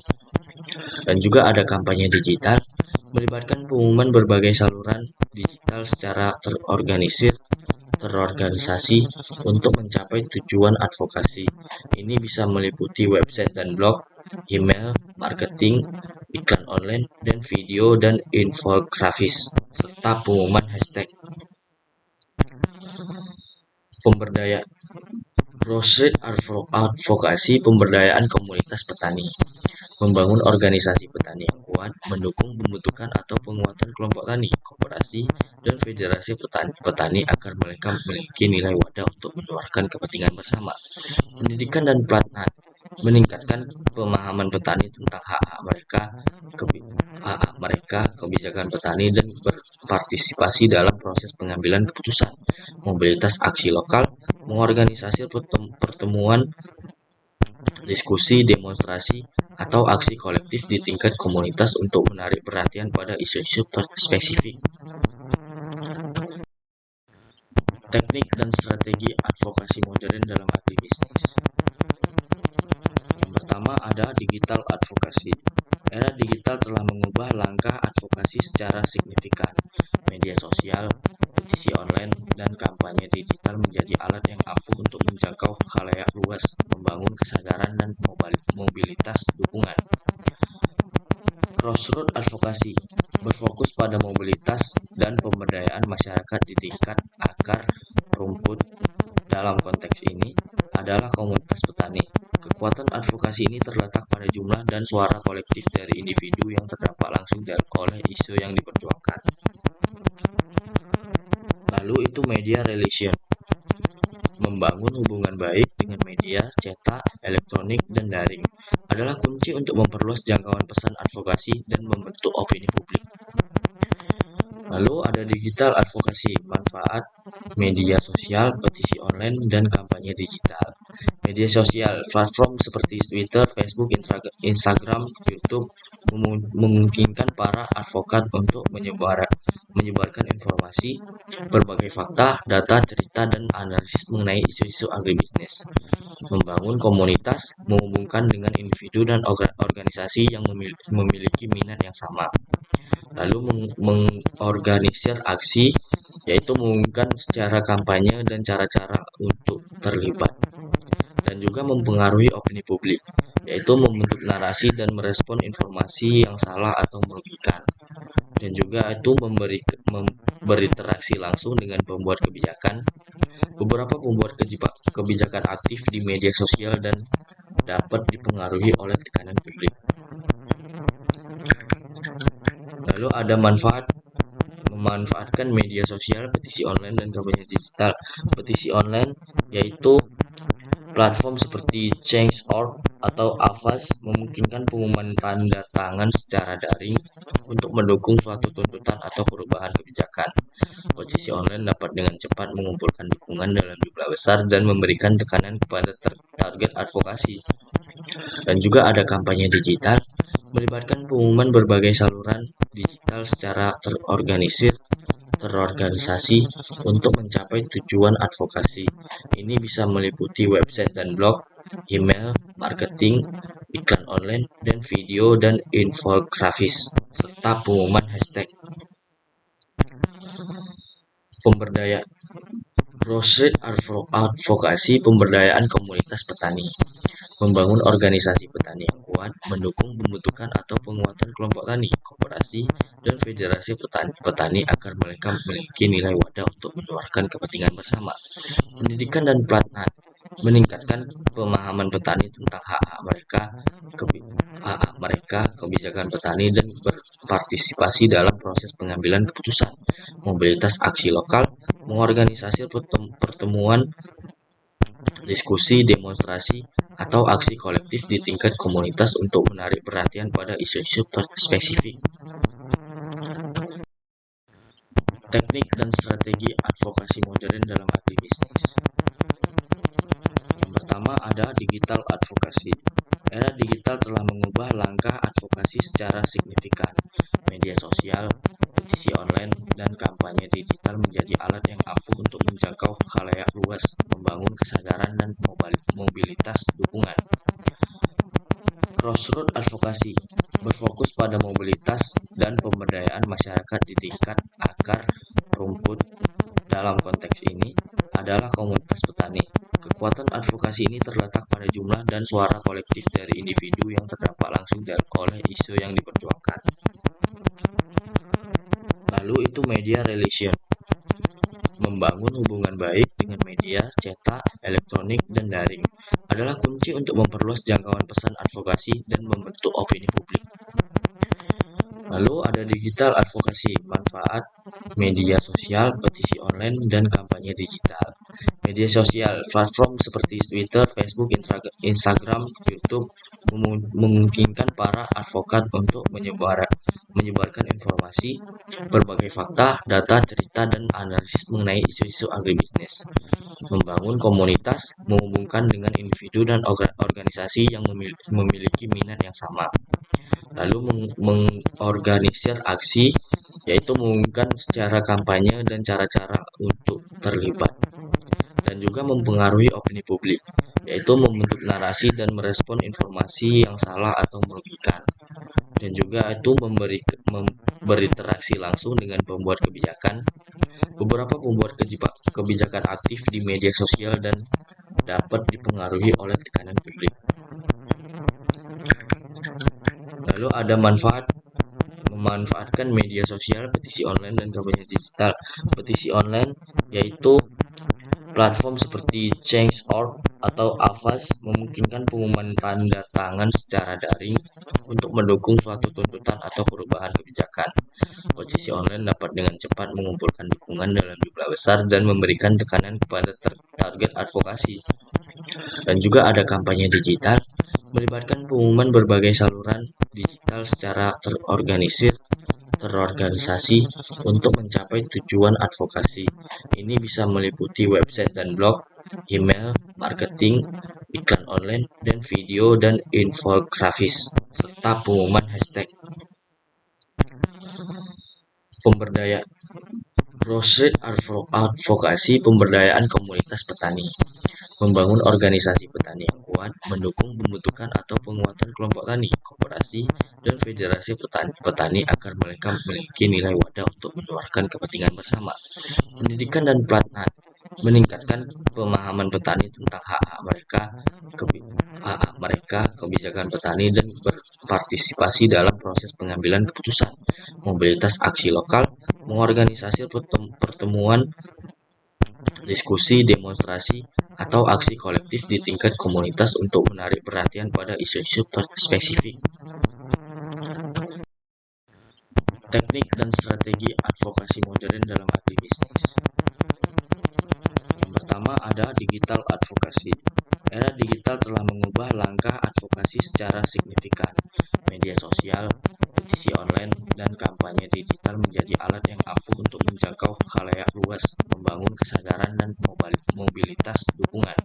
Dan juga ada kampanye digital, melibatkan pengumuman berbagai saluran digital secara terorganisasi untuk mencapai tujuan advokasi. Ini bisa meliputi website dan blog, email, marketing, iklan online, dan video dan infografis, serta pengumuman hashtag. Pemberdayaan grassroots advokasi, pemberdayaan komunitas petani, membangun organisasi petani yang kuat, mendukung pembentukan atau penguatan kelompok tani, koperasi, dan federasi petani agar mereka memiliki nilai wadah untuk menyuarakan kepentingan bersama. Pendidikan dan pelatihan meningkatkan pemahaman petani tentang hak-hak mereka, kebijakan petani, dan berpartisipasi dalam proses pengambilan keputusan. Mobilitas aksi lokal, mengorganisasi pertemuan, diskusi, demonstrasi, atau aksi kolektif di tingkat komunitas untuk menarik perhatian pada isu-isu spesifik. Teknik dan strategi advokasi modern dalam agribisnis. Yang pertama ada digital advokasi. Era digital telah mengubah langkah advokasi secara signifikan. Media sosial, petisi online, dan kampanye digital menjadi alat yang ampuh untuk menjangkau khalayak luas, membangun kesadaran dan mobilitas dukungan. Crossroad advokasi berfokus pada mobilitas dan pemberdayaan masyarakat di tingkat akar rumput. Dalam konteks ini adalah komunitas petani. Kekuatan advokasi ini terletak pada jumlah dan suara kolektif dari individu yang terdampak langsung oleh isu yang diperjuangkan. Lalu itu media relation, membangun hubungan baik dengan media cetak, elektronik, dan daring adalah kunci untuk memperluas jangkauan pesan advokasi dan membentuk opini publik. Lalu ada digital advokasi, manfaat media sosial, petisi online, dan kampanye digital. Media sosial, platform seperti Twitter, Facebook, Instagram, YouTube memungkinkan para advokat untuk menyebarkan informasi, berbagai fakta, data, cerita, dan analisis mengenai isu-isu agribisnis. Membangun komunitas, menghubungkan dengan individu dan organisasi yang memiliki minat yang sama. Lalu mengorganisir aksi, yaitu mengumumkan secara kampanye dan cara-cara untuk terlibat. Dan juga mempengaruhi opini publik, yaitu membentuk narasi dan merespon informasi yang salah atau merugikan. Dan juga itu berinteraksi langsung dengan pembuat kebijakan. Beberapa pembuat kebijakan aktif di media sosial dan dapat dipengaruhi oleh tekanan publik. Lalu ada memanfaatkan media sosial, petisi online, dan kampanye digital. Petisi online yaitu platform seperti Change.org atau Avast memungkinkan pengumuman tanda tangan secara daring untuk mendukung suatu tuntutan atau perubahan kebijakan. Petisi online dapat dengan cepat mengumpulkan dukungan dalam jumlah besar dan memberikan tekanan kepada target advokasi. Dan juga ada kampanye digital, melibatkan pengumuman berbagai saluran digital secara terorganisasi untuk mencapai tujuan advokasi. Ini bisa meliputi website dan blog, email, marketing, iklan online, dan video dan infografis, serta pengumuman hashtag. Pemberdayaan Crossroad advokasi pemberdayaan komunitas petani, membangun organisasi petani yang kuat, mendukung pembentukan atau penguatan kelompok tani, koperasi, dan federasi petani agar mereka memiliki nilai wadah untuk menyuarakan kepentingan bersama. Pendidikan dan pelatihan meningkatkan pemahaman petani tentang hak-hak mereka, kebijakan petani, dan berpartisipasi dalam proses pengambilan keputusan. Mobilitas aksi lokal, mengorganisasi pertemuan, diskusi, demonstrasi, atau aksi kolektif di tingkat komunitas untuk menarik perhatian pada isu-isu spesifik. Teknik dan strategi advokasi modern dalam agribisnis. Yang pertama ada digital advokasi. Era digital telah mengubah langkah advokasi secara signifikan. Media sosial, petisi online, dan kampanye digital menjadi alat yang ampuh untuk menjangkau khalayak luas, membangun kesadaran dan mobilitas dukungan. Crossroad advokasi berfokus pada mobilitas dan pemberdayaan masyarakat di tingkat akar rumput. Dalam konteks ini adalah komunitas petani. Kekuatan advokasi ini terletak pada jumlah dan suara kolektif dari individu yang terdampak langsung oleh isu yang diperjuangkan. Lalu itu media relation, membangun hubungan baik dengan media cetak, elektronik, dan daring adalah kunci untuk memperluas jangkauan pesan advokasi dan membentuk opini publik. Lalu ada digital advokasi, manfaat media sosial, petisi online, dan kampanye digital. Media sosial, platform seperti Twitter, Facebook, Instagram, YouTube memungkinkan para advokat untuk menyebarkan informasi, berbagai fakta, data, cerita, dan analisis mengenai isu-isu agribisnis. Membangun komunitas, menghubungkan dengan individu dan organisasi yang memiliki minat yang sama. Lalu mengorganisir aksi, yaitu mengumumkan secara kampanye dan cara-cara untuk terlibat. Dan juga mempengaruhi opini publik, yaitu membentuk narasi dan merespon informasi yang salah atau merugikan. dan juga itu berinteraksi langsung dengan pembuat kebijakan. Beberapa pembuat kebijakan aktif di media sosial dan dapat dipengaruhi oleh tekanan publik. Lalu ada memanfaatkan media sosial, petisi online, dan kampanye digital. Petisi online yaitu platform seperti Change.org atau Avast memungkinkan pengumuman tanda tangan secara daring untuk mendukung suatu tuntutan atau perubahan kebijakan. Petisi online dapat dengan cepat mengumpulkan dukungan dalam jumlah besar dan memberikan tekanan kepada target advokasi. Dan juga ada kampanye digital, melibatkan pengumuman berbagai saluran digital secara terorganisasi untuk mencapai tujuan advokasi. Ini bisa meliputi website dan blog, email, marketing, iklan online, dan video dan infografis, serta pengumuman hashtag. Pemberdayaan grassroots advokasi, pemberdayaan komunitas petani, membangun organisasi petani yang kuat, mendukung pembentukan atau penguatan kelompok tani, koperasi, dan federasi petani agar mereka memiliki nilai wadah untuk menyuarakan kepentingan bersama. Pendidikan dan pelatihan meningkatkan pemahaman petani tentang hak-hak mereka, kebijakan petani, dan berpartisipasi dalam proses pengambilan keputusan. Mobilitas aksi lokal, mengorganisasi pertemuan, diskusi, demonstrasi, atau aksi kolektif di tingkat komunitas untuk menarik perhatian pada isu-isu spesifik. Teknik dan strategi advokasi modern dalam agribisnis. Yang pertama ada digital advokasi. Era digital telah mengubah langkah advokasi secara signifikan. Media sosial, petisi online, dan kampanye digital menjadi alat yang ampuh untuk menjangkau khalayak luas, membangun kesadaran dan mobilitas dukungan.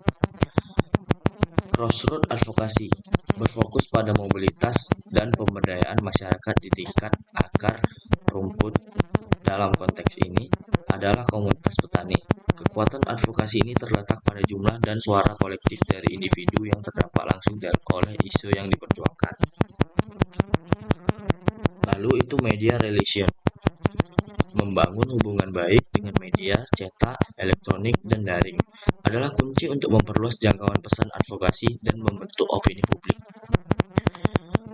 Grassroots advokasi berfokus pada mobilitas dan pemberdayaan masyarakat di tingkat akar rumput. Dalam konteks ini adalah komunitas petani. Kekuatan advokasi ini terletak pada jumlah dan suara kolektif dari individu yang terdampak langsung oleh isu yang diperjuangkan. Lalu itu media relation, membangun hubungan baik dengan media cetak, elektronik, dan daring adalah kunci untuk memperluas jangkauan pesan advokasi dan membentuk opini publik.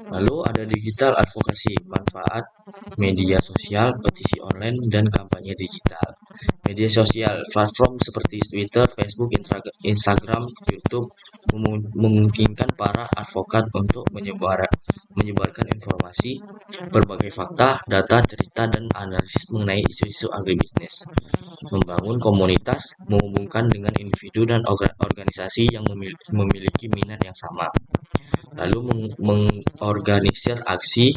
Lalu ada digital advokasi, manfaat media sosial, petisi online, dan kampanye digital. Media sosial, platform seperti Twitter, Facebook, Instagram, YouTube memungkinkan para advokat untuk menyebarkan informasi, berbagai fakta, data, cerita, dan analisis mengenai isu-isu agribisnis. Membangun komunitas, menghubungkan dengan individu dan organisasi yang memiliki minat yang sama. Lalu mengorganisir aksi,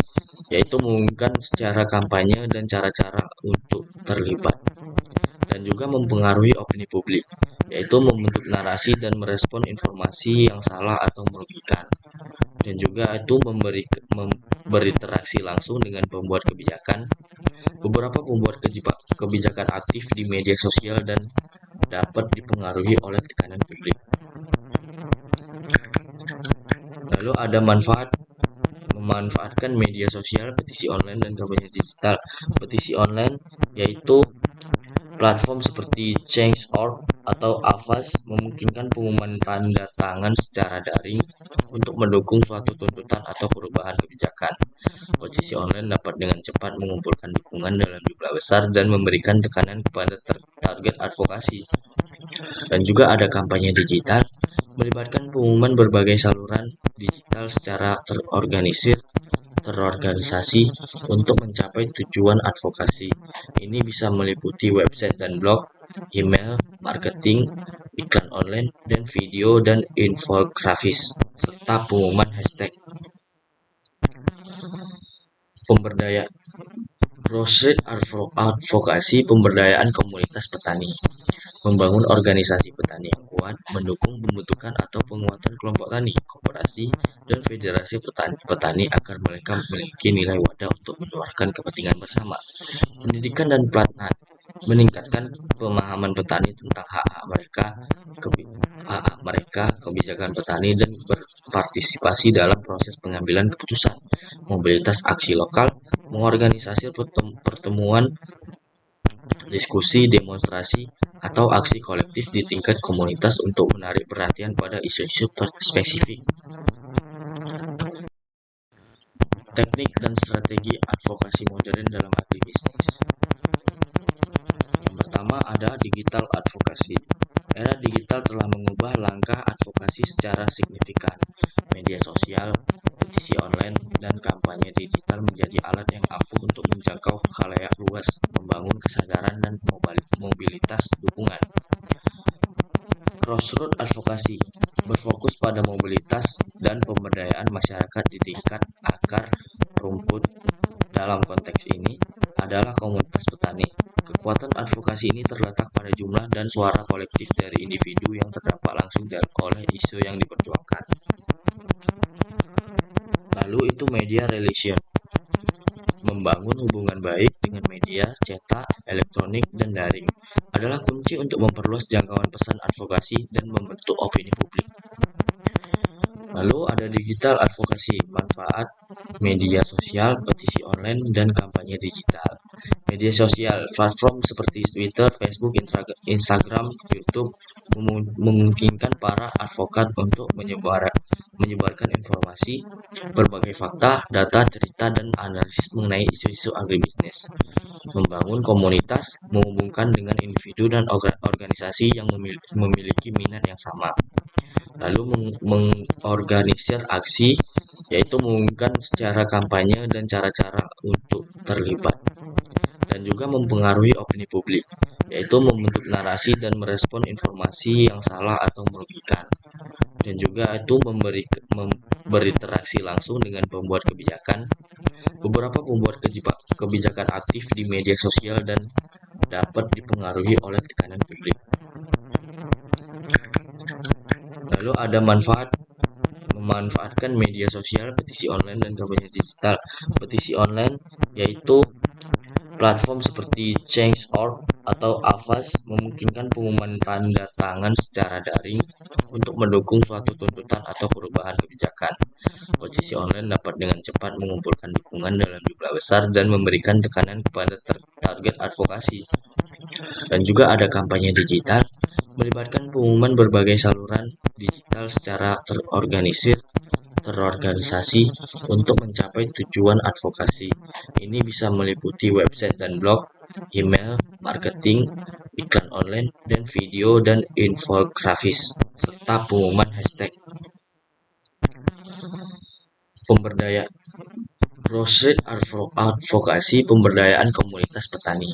yaitu mengumumkan secara kampanye dan cara-cara untuk terlibat. Dan juga mempengaruhi opini publik, yaitu membentuk narasi dan merespon informasi yang salah atau merugikan. Dan juga itu berinteraksi langsung dengan pembuat kebijakan. Beberapa pembuat kebijakan aktif di media sosial dan dapat dipengaruhi oleh tekanan publik. Lalu ada memanfaatkan media sosial, petisi online, dan kampanye digital. Petisi online yaitu platform seperti Change.org atau Avast memungkinkan pengumuman tanda tangan secara daring untuk mendukung suatu tuntutan atau perubahan kebijakan. Petisi online dapat dengan cepat mengumpulkan dukungan dalam jumlah besar dan memberikan tekanan kepada target advokasi. Dan juga ada kampanye digital, melibatkan pengumuman berbagai saluran digital secara terorganisasi untuk mencapai tujuan advokasi. Ini bisa meliputi website dan blog, email, marketing, iklan online, dan video dan infografis, serta pengumuman hashtag. Pemberdayaan grassroots advokasi, pemberdayaan komunitas petani, membangun organisasi petani yang kuat, mendukung pembentukan atau penguatan kelompok tani, koperasi, dan federasi petani agar mereka memiliki nilai wadah untuk menyuarakan kepentingan bersama. Pendidikan dan pelatihan meningkatkan pemahaman petani tentang hak-hak mereka, kebijakan petani, dan berpartisipasi dalam proses pengambilan keputusan. mobilitas aksi lokal, mengorganisasi pertemuan, diskusi, demonstrasi, atau aksi kolektif di tingkat komunitas untuk menarik perhatian pada isu-isu spesifik. Teknik dan strategi advokasi modern dalam agribisnis. Yang pertama ada digital advokasi. Era digital telah mengubah langkah advokasi secara signifikan. Media sosial, petisi online, dan kampanye digital menjadi alat yang ampuh untuk menjangkau khalayak luas, membangun kesadaran dan mobilitas dukungan. Crossroad advokasi berfokus pada mobilitas dan pemberdayaan masyarakat di tingkat akar rumput. Dalam konteks ini adalah komunitas petani. Kekuatan advokasi ini terletak pada jumlah dan suara kolektif dari individu yang terdampak langsung oleh isu yang diperjuangkan. Lalu itu media relation. Membangun hubungan baik dengan media cetak, elektronik, dan daring adalah kunci untuk memperluas jangkauan pesan advokasi dan membentuk opini publik. Lalu ada digital advokasi, manfaat media sosial, petisi online, dan kampanye digital. Media sosial, platform seperti Twitter, Facebook, Instagram, YouTube memungkinkan para advokat untuk menyebarkan informasi, berbagai fakta, data, cerita, dan analisis mengenai isu-isu agribisnis. Membangun komunitas, menghubungkan dengan individu dan organisasi yang memiliki minat yang sama. Lalu mengorganisir aksi, yaitu mengumumkan secara kampanye dan cara-cara untuk terlibat. Dan juga mempengaruhi opini publik, yaitu membentuk narasi dan merespon informasi yang salah atau merugikan. Dan juga itu berinteraksi langsung dengan pembuat kebijakan. Beberapa pembuat kebijakan aktif di media sosial dan dapat dipengaruhi oleh tekanan publik. Lalu ada memanfaatkan media sosial, petisi online, dan kampanye digital. Petisi online yaitu platform seperti Change.org atau Avast memungkinkan pengumuman tanda tangan secara daring untuk mendukung suatu tuntutan atau perubahan kebijakan. Petisi online dapat dengan cepat mengumpulkan dukungan dalam jumlah besar dan memberikan tekanan kepada target advokasi. Dan juga ada kampanye digital, melibatkan pengumuman berbagai saluran digital secara terorganisasi untuk mencapai tujuan advokasi. Ini bisa meliputi website dan blog, email, marketing, iklan online, dan video dan infografis, serta pengumuman hashtag. Pemberdayaan Crossroad advokasi pemberdayaan komunitas petani.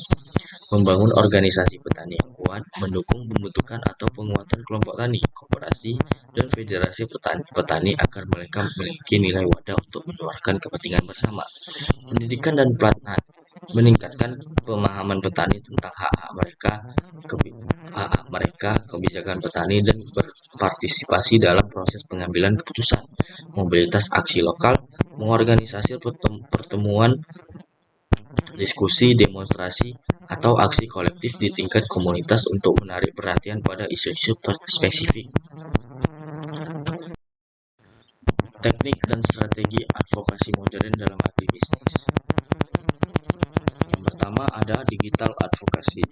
Membangun organisasi petani yang kuat, mendukung pembentukan atau penguatan kelompok tani, koperasi, dan federasi petani agar mereka memiliki nilai wadah untuk menyuarakan kepentingan bersama. Pendidikan dan pelatihan meningkatkan pemahaman petani tentang hak-hak mereka, kebijakan petani, dan berpartisipasi dalam proses pengambilan keputusan. Mobilitas aksi lokal, mengorganisasi pertemuan, diskusi, demonstrasi, atau aksi kolektif di tingkat komunitas untuk menarik perhatian pada isu-isu spesifik. Teknik dan strategi advokasi modern dalam agribisnis. Yang pertama ada digital advokasi.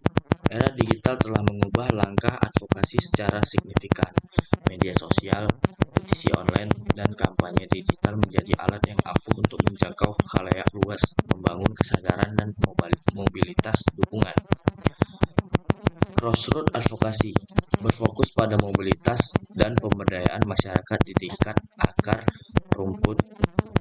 Era digital telah mengubah langkah advokasi secara signifikan. Media sosial, petisi online, dan kampanye digital menjadi alat yang ampuh untuk menjangkau khalayak luas, membangun kesadaran dan mobilitas dukungan. Crossroad advokasi berfokus pada mobilitas dan pemberdayaan masyarakat di tingkat akar rumput.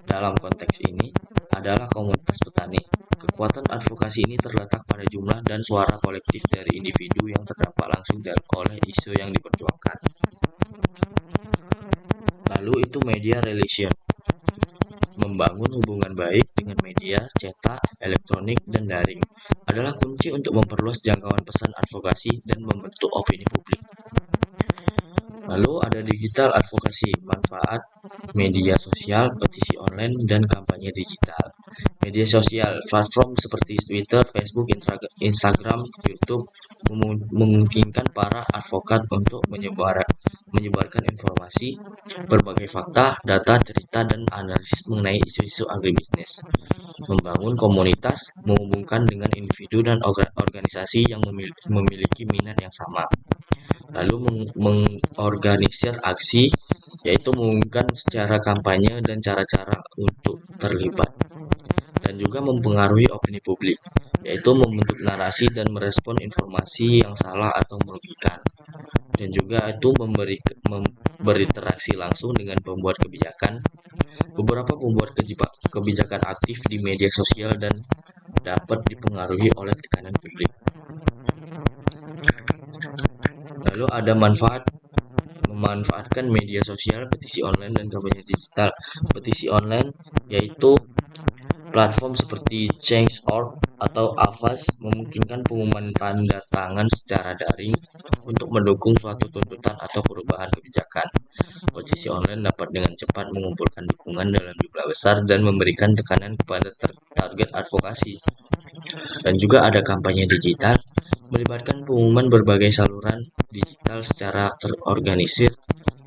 Dalam konteks ini adalah komunitas petani. Kekuatan advokasi ini terletak pada jumlah dan suara kolektif dari individu yang terdampak langsung oleh isu yang diperjuangkan. Lalu itu media relation. Membangun hubungan baik dengan media cetak, elektronik, dan daring adalah kunci untuk memperluas jangkauan pesan advokasi dan membentuk opini publik. Lalu ada digital advokasi, manfaat media sosial, petisi online, dan kampanye digital. Media sosial, platform seperti Twitter, Facebook, Instagram, YouTube memungkinkan para advokat untuk menyebarkan informasi, berbagai fakta, data, cerita, dan analisis mengenai isu-isu agribisnis, membangun komunitas, menghubungkan dengan individu dan organisasi yang memiliki minat yang sama, lalu mengorganisir aksi, yaitu mengumumkan secara kampanye dan cara-cara untuk terlibat, dan juga mempengaruhi opini publik, yaitu membentuk narasi dan merespon informasi yang salah atau merugikan, dan juga itu berinteraksi langsung dengan pembuat kebijakan. Beberapa pembuat kebijakan aktif di media sosial dan dapat dipengaruhi oleh tekanan publik. Lalu ada memanfaatkan media sosial, petisi online, dan kampanye digital. Petisi online yaitu platform seperti Change.org atau Avast memungkinkan pengumuman tanda tangan secara daring untuk mendukung suatu tuntutan atau perubahan kebijakan. Petisi online dapat dengan cepat mengumpulkan dukungan dalam jumlah besar dan memberikan tekanan kepada target advokasi. Dan juga ada kampanye digital, melibatkan pengumuman berbagai saluran digital secara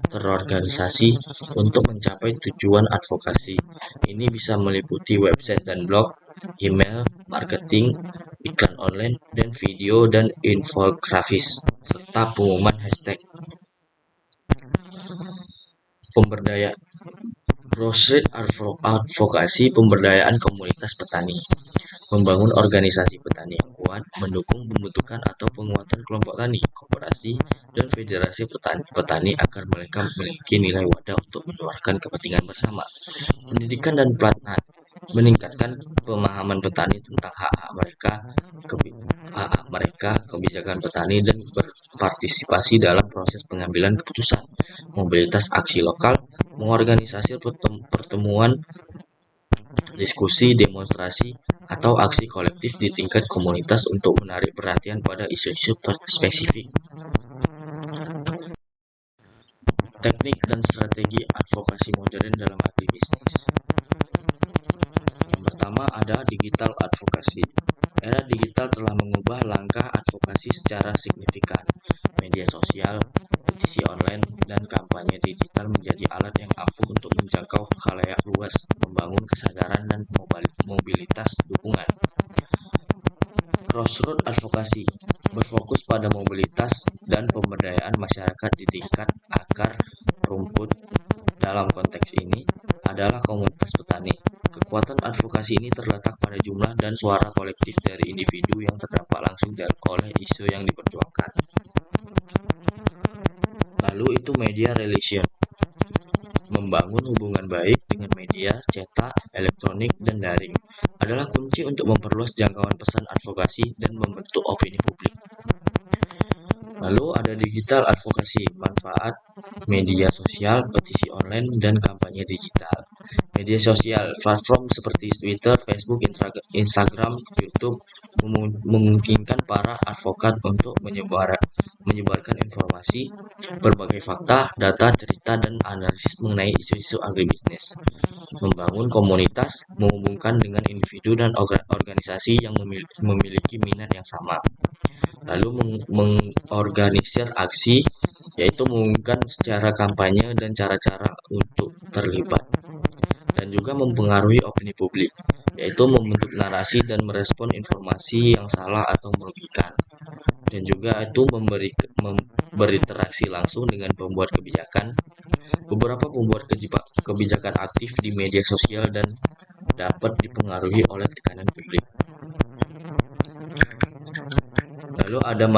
terorganisasi untuk mencapai tujuan advokasi. Ini bisa meliputi website dan blog, email, marketing, iklan online, dan video dan infografis, serta pengumuman hashtag. Pemberdayaan grassroots advokasi, pemberdayaan komunitas petani, membangun organisasi petani yang kuat, mendukung pembentukan atau penguatan kelompok tani, koperasi, dan federasi petani agar mereka memiliki nilai wadah untuk menyuarakan kepentingan bersama. Pendidikan dan pelatihan, meningkatkan pemahaman petani tentang hak-hak mereka, kebijakan petani, dan berpartisipasi dalam proses pengambilan keputusan. Mobilitas aksi lokal, mengorganisasi pertemuan, diskusi, demonstrasi, atau aksi kolektif di tingkat komunitas untuk menarik perhatian pada isu-isu spesifik. Teknik dan strategi advokasi modern dalam agribisnis. Yang pertama ada digital advokasi. Era digital telah mengubah langkah advokasi secara signifikan. Media sosial, petisi online, dan kampanye digital menjadi alat yang ampuh untuk menjangkau khalayak luas, membangun kesadaran dan mobilitas dukungan. Grassroots advokasi berfokus pada mobilitas dan pemberdayaan masyarakat di tingkat akar rumput. Dalam konteks ini adalah komunitas petani. Kekuatan advokasi ini terletak pada jumlah dan suara kolektif dari individu yang terdampak langsung oleh isu yang diperjuangkan. Lalu itu media relation, membangun hubungan baik dengan media cetak, elektronik, dan daring adalah kunci untuk memperluas jangkauan pesan advokasi dan membentuk opini publik. Lalu ada digital advokasi, manfaat media sosial, petisi online, dan kampanye digital. Media sosial, platform seperti Twitter, Facebook, Instagram, YouTube memungkinkan para advokat untuk menyebarkan informasi, berbagai fakta, data, cerita, dan analisis mengenai isu-isu agribisnis, membangun komunitas, menghubungkan dengan individu dan organisasi yang memiliki minat yang sama, lalu mengorganisir aksi, yaitu mengumumkan secara kampanye dan cara-cara untuk terlibat, dan juga mempengaruhi opini publik, yaitu membentuk narasi dan merespon informasi yang salah atau merugikan, dan juga itu berinteraksi langsung dengan pembuat kebijakan. Beberapa pembuat kebijakan aktif di media sosial dan dapat dipengaruhi oleh tekanan publik. Lalu ada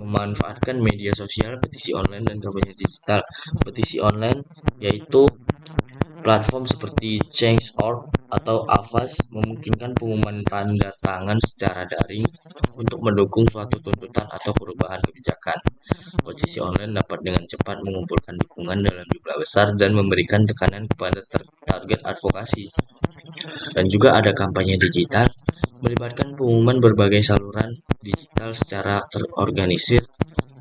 memanfaatkan media sosial, petisi online, dan kampanye digital. Petisi online yaitu platform seperti Change.org atau Avast memungkinkan pengumuman tanda tangan secara daring untuk mendukung suatu tuntutan atau perubahan kebijakan. Petisi online dapat dengan cepat mengumpulkan dukungan dalam jumlah besar dan memberikan tekanan kepada target advokasi. Dan juga ada kampanye digital, melibatkan pengumuman berbagai saluran digital secara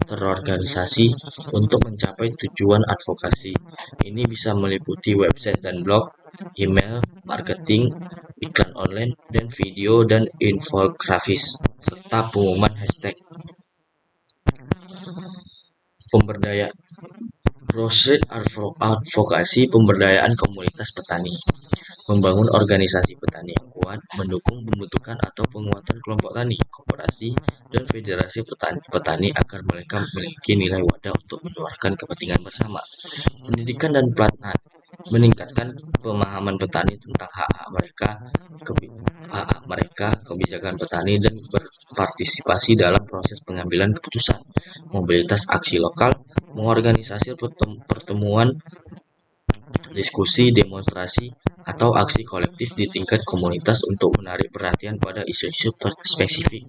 terorganisasi untuk mencapai tujuan advokasi. Ini bisa meliputi website dan blog, email, marketing, iklan online, dan video dan infografis, serta pengumuman hashtag. Pemberdayaan grassroots advokasi pemberdayaan komunitas petani, membangun organisasi petani yang kuat, mendukung pembentukan atau penguatan kelompok tani, koperasi, dan federasi petani agar mereka memiliki nilai wadah untuk menyuarakan kepentingan bersama. Pendidikan dan pelatihan meningkatkan pemahaman petani tentang hak-hak mereka, kebijakan petani, dan berpartisipasi dalam proses pengambilan keputusan. Mobilitas aksi lokal, mengorganisasi pertemuan, diskusi, demonstrasi, atau aksi kolektif di tingkat komunitas untuk menarik perhatian pada isu-isu spesifik.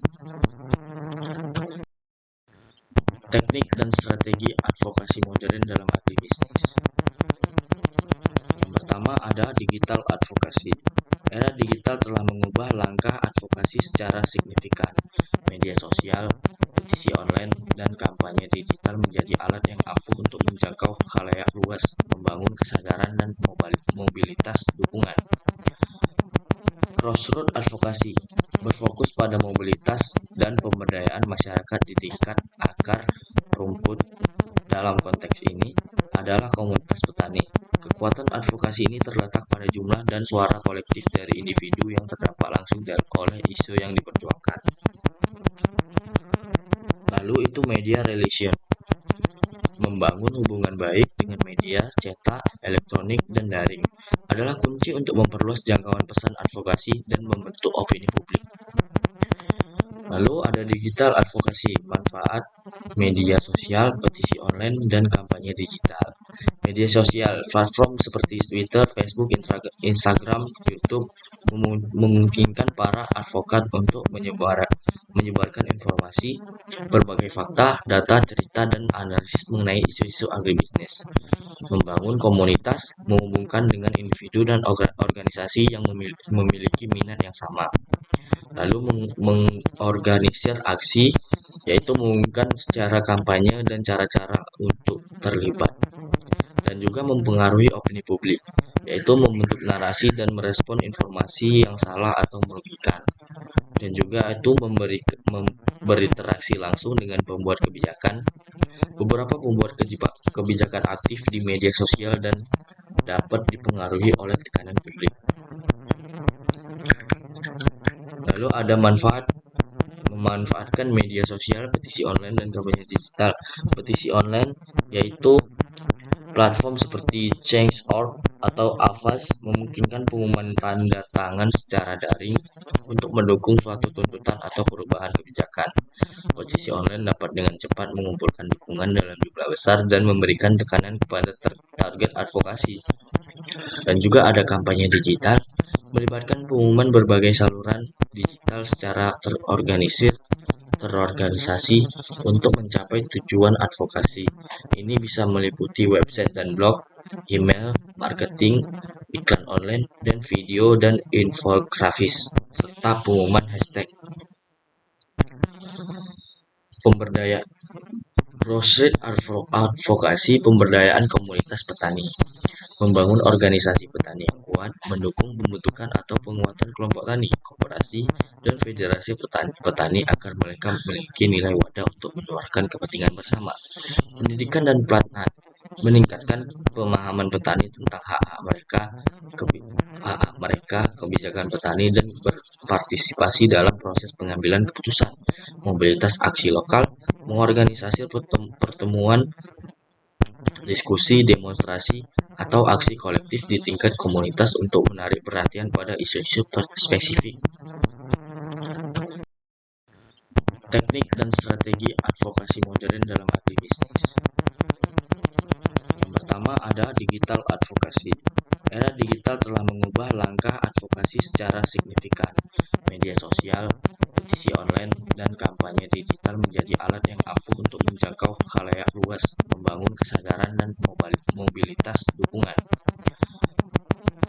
Teknik dan strategi advokasi modern dalam agribisnis. Yang pertama ada digital advokasi. Era digital telah mengubah langkah advokasi secara signifikan. Media sosial, petisi online, dan kampanye digital menjadi alat yang ampuh untuk menjangkau khalayak luas, membangun kesadaran dan mobilitas dukungan. Grassroots advokasi berfokus pada mobilitas dan pemberdayaan masyarakat di tingkat akar rumput. Dalam konteks ini adalah komunitas petani. Kekuatan advokasi ini terletak pada jumlah dan suara kolektif dari individu yang terdampak langsung oleh isu yang diperjuangkan. Lalu itu media relation. Membangun hubungan baik dengan media cetak, elektronik, dan daring adalah kunci untuk memperluas jangkauan pesan advokasi dan membentuk opini publik. Lalu ada digital advokasi, manfaat media sosial, petisi online, dan kampanye digital. Media sosial, platform seperti Twitter, Facebook, Instagram, YouTube memungkinkan para advokat untuk menyebarkan informasi, berbagai fakta, data, cerita, dan analisis mengenai isu-isu agribisnis. Membangun komunitas, menghubungkan dengan individu dan organisasi yang memiliki minat yang sama. Lalu mengorganisir aksi, yaitu mengumumkan secara kampanye dan cara-cara untuk terlibat. Dan juga mempengaruhi opini publik, yaitu membentuk narasi dan merespon informasi yang salah atau merugikan. Dan juga itu berinteraksi langsung dengan pembuat kebijakan. Beberapa pembuat kebijakan aktif di media sosial dan dapat dipengaruhi oleh tekanan publik. Lalu ada memanfaatkan media sosial, petisi online, dan kampanye digital. Petisi online yaitu platform seperti Change.org atau Avast memungkinkan pengumuman tanda tangan secara daring untuk mendukung suatu tuntutan atau perubahan kebijakan. Petisi online dapat dengan cepat mengumpulkan dukungan dalam jumlah besar dan memberikan tekanan kepada target advokasi. Dan juga ada kampanye digital, melibatkan pengumuman berbagai saluran digital secara terorganisasi untuk mencapai tujuan advokasi. Ini bisa meliputi website dan blog, email, marketing, iklan online, dan video dan infografis, serta pengumuman hashtag. Pemberdayaan grassroots advokasi pemberdayaan komunitas petani, membangun organisasi petani yang kuat, mendukung pembentukan atau penguatan kelompok tani, koperasi, dan federasi petani agar mereka memiliki nilai wadah untuk menyuarakan kepentingan bersama. Pendidikan dan pelatihan meningkatkan pemahaman petani tentang hak-hak mereka, kebijakan petani, dan berpartisipasi dalam proses pengambilan keputusan. Mobilitas aksi lokal, mengorganisasi pertemuan, diskusi, demonstrasi, atau aksi kolektif di tingkat komunitas untuk menarik perhatian pada isu-isu spesifik. Teknik dan strategi advokasi modern dalam agribisnis. Yang pertama ada digital advokasi. Era digital telah mengubah langkah advokasi secara signifikan. Media sosial, petisi online, dan kampanye digital menjadi alat yang ampuh untuk menjangkau khalayak luas, membangun kesadaran dan mobilitas dukungan.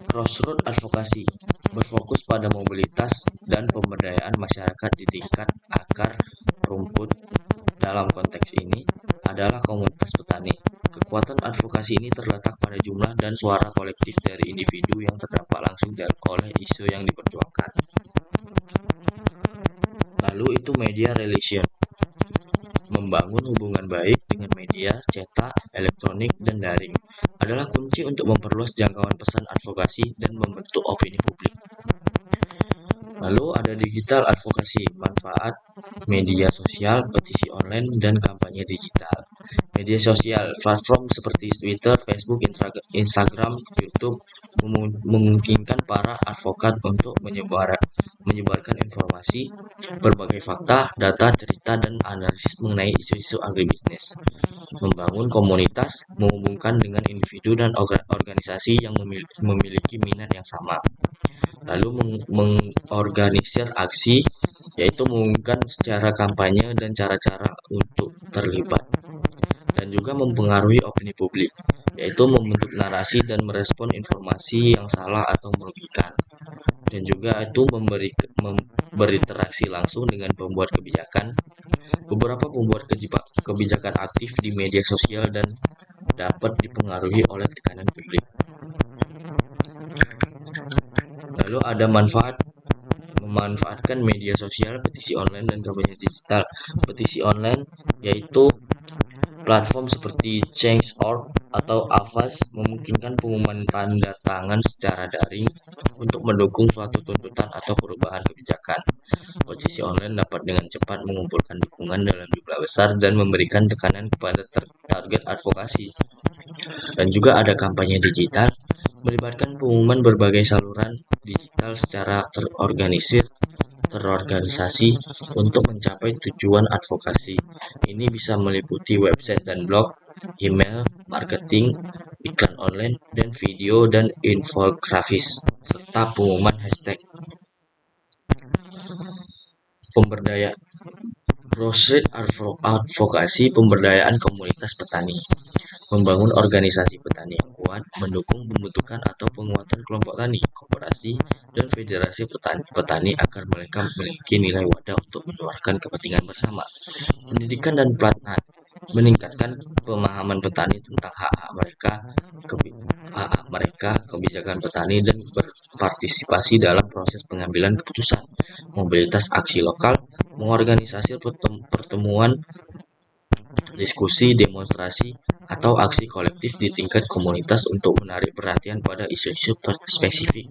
Grassroots advokasi berfokus pada mobilitas dan pemberdayaan masyarakat di tingkat akar rumput. Dalam konteks ini adalah komunitas petani. Kekuatan advokasi ini terletak pada jumlah dan suara kolektif dari individu yang terdampak langsung oleh isu yang diperjuangkan. Lalu itu media relation, membangun hubungan baik dengan media cetak, elektronik, dan daring adalah kunci untuk memperluas jangkauan pesan advokasi dan membentuk opini publik. Lalu ada digital advokasi, manfaat media sosial, petisi online, dan kampanye digital. Media sosial, platform seperti Twitter, Facebook, Instagram, YouTube memungkinkan para advokat untuk menyebarkan informasi, berbagai fakta, data, cerita, dan analisis mengenai isu-isu agribisnis. Membangun komunitas, menghubungkan dengan individu dan organisasi yang memiliki minat yang sama. Lalu mengorganisir aksi, yaitu mengumumkan secara kampanye dan cara-cara untuk terlibat. Dan juga mempengaruhi opini publik, yaitu membentuk narasi dan merespon informasi yang salah atau merugikan. Dan juga itu berinteraksi langsung dengan pembuat kebijakan. Beberapa pembuat kebijakan aktif di media sosial dan dapat dipengaruhi oleh tekanan publik. Lalu ada memanfaatkan media sosial, petisi online, dan kampanye digital. Petisi online yaitu platform seperti Change.org atau Avast memungkinkan pengumuman tanda tangan secara daring untuk mendukung suatu tuntutan atau perubahan kebijakan. Petisi online dapat dengan cepat mengumpulkan dukungan dalam jumlah besar dan memberikan tekanan kepada target advokasi. Dan juga ada kampanye digital, melibatkan pengumuman berbagai saluran digital secara terorganisasi untuk mencapai tujuan advokasi. Ini bisa meliputi website dan blog, email, marketing, iklan online, dan video dan infografis, serta pengumuman hashtag. Pemberdayaan grassroots advokasi, pemberdayaan komunitas petani, membangun organisasi petani yang kuat, mendukung pembentukan atau penguatan kelompok tani, koperasi, dan federasi petani agar mereka memiliki nilai wadah untuk menyuarakan kepentingan bersama. Pendidikan dan pelatihan, meningkatkan pemahaman petani tentang hak-hak mereka, kebijakan petani, dan berpartisipasi dalam proses pengambilan keputusan. Mobilitas aksi lokal, mengorganisasi pertemuan, diskusi, demonstrasi, atau aksi kolektif di tingkat komunitas untuk menarik perhatian pada isu-isu spesifik.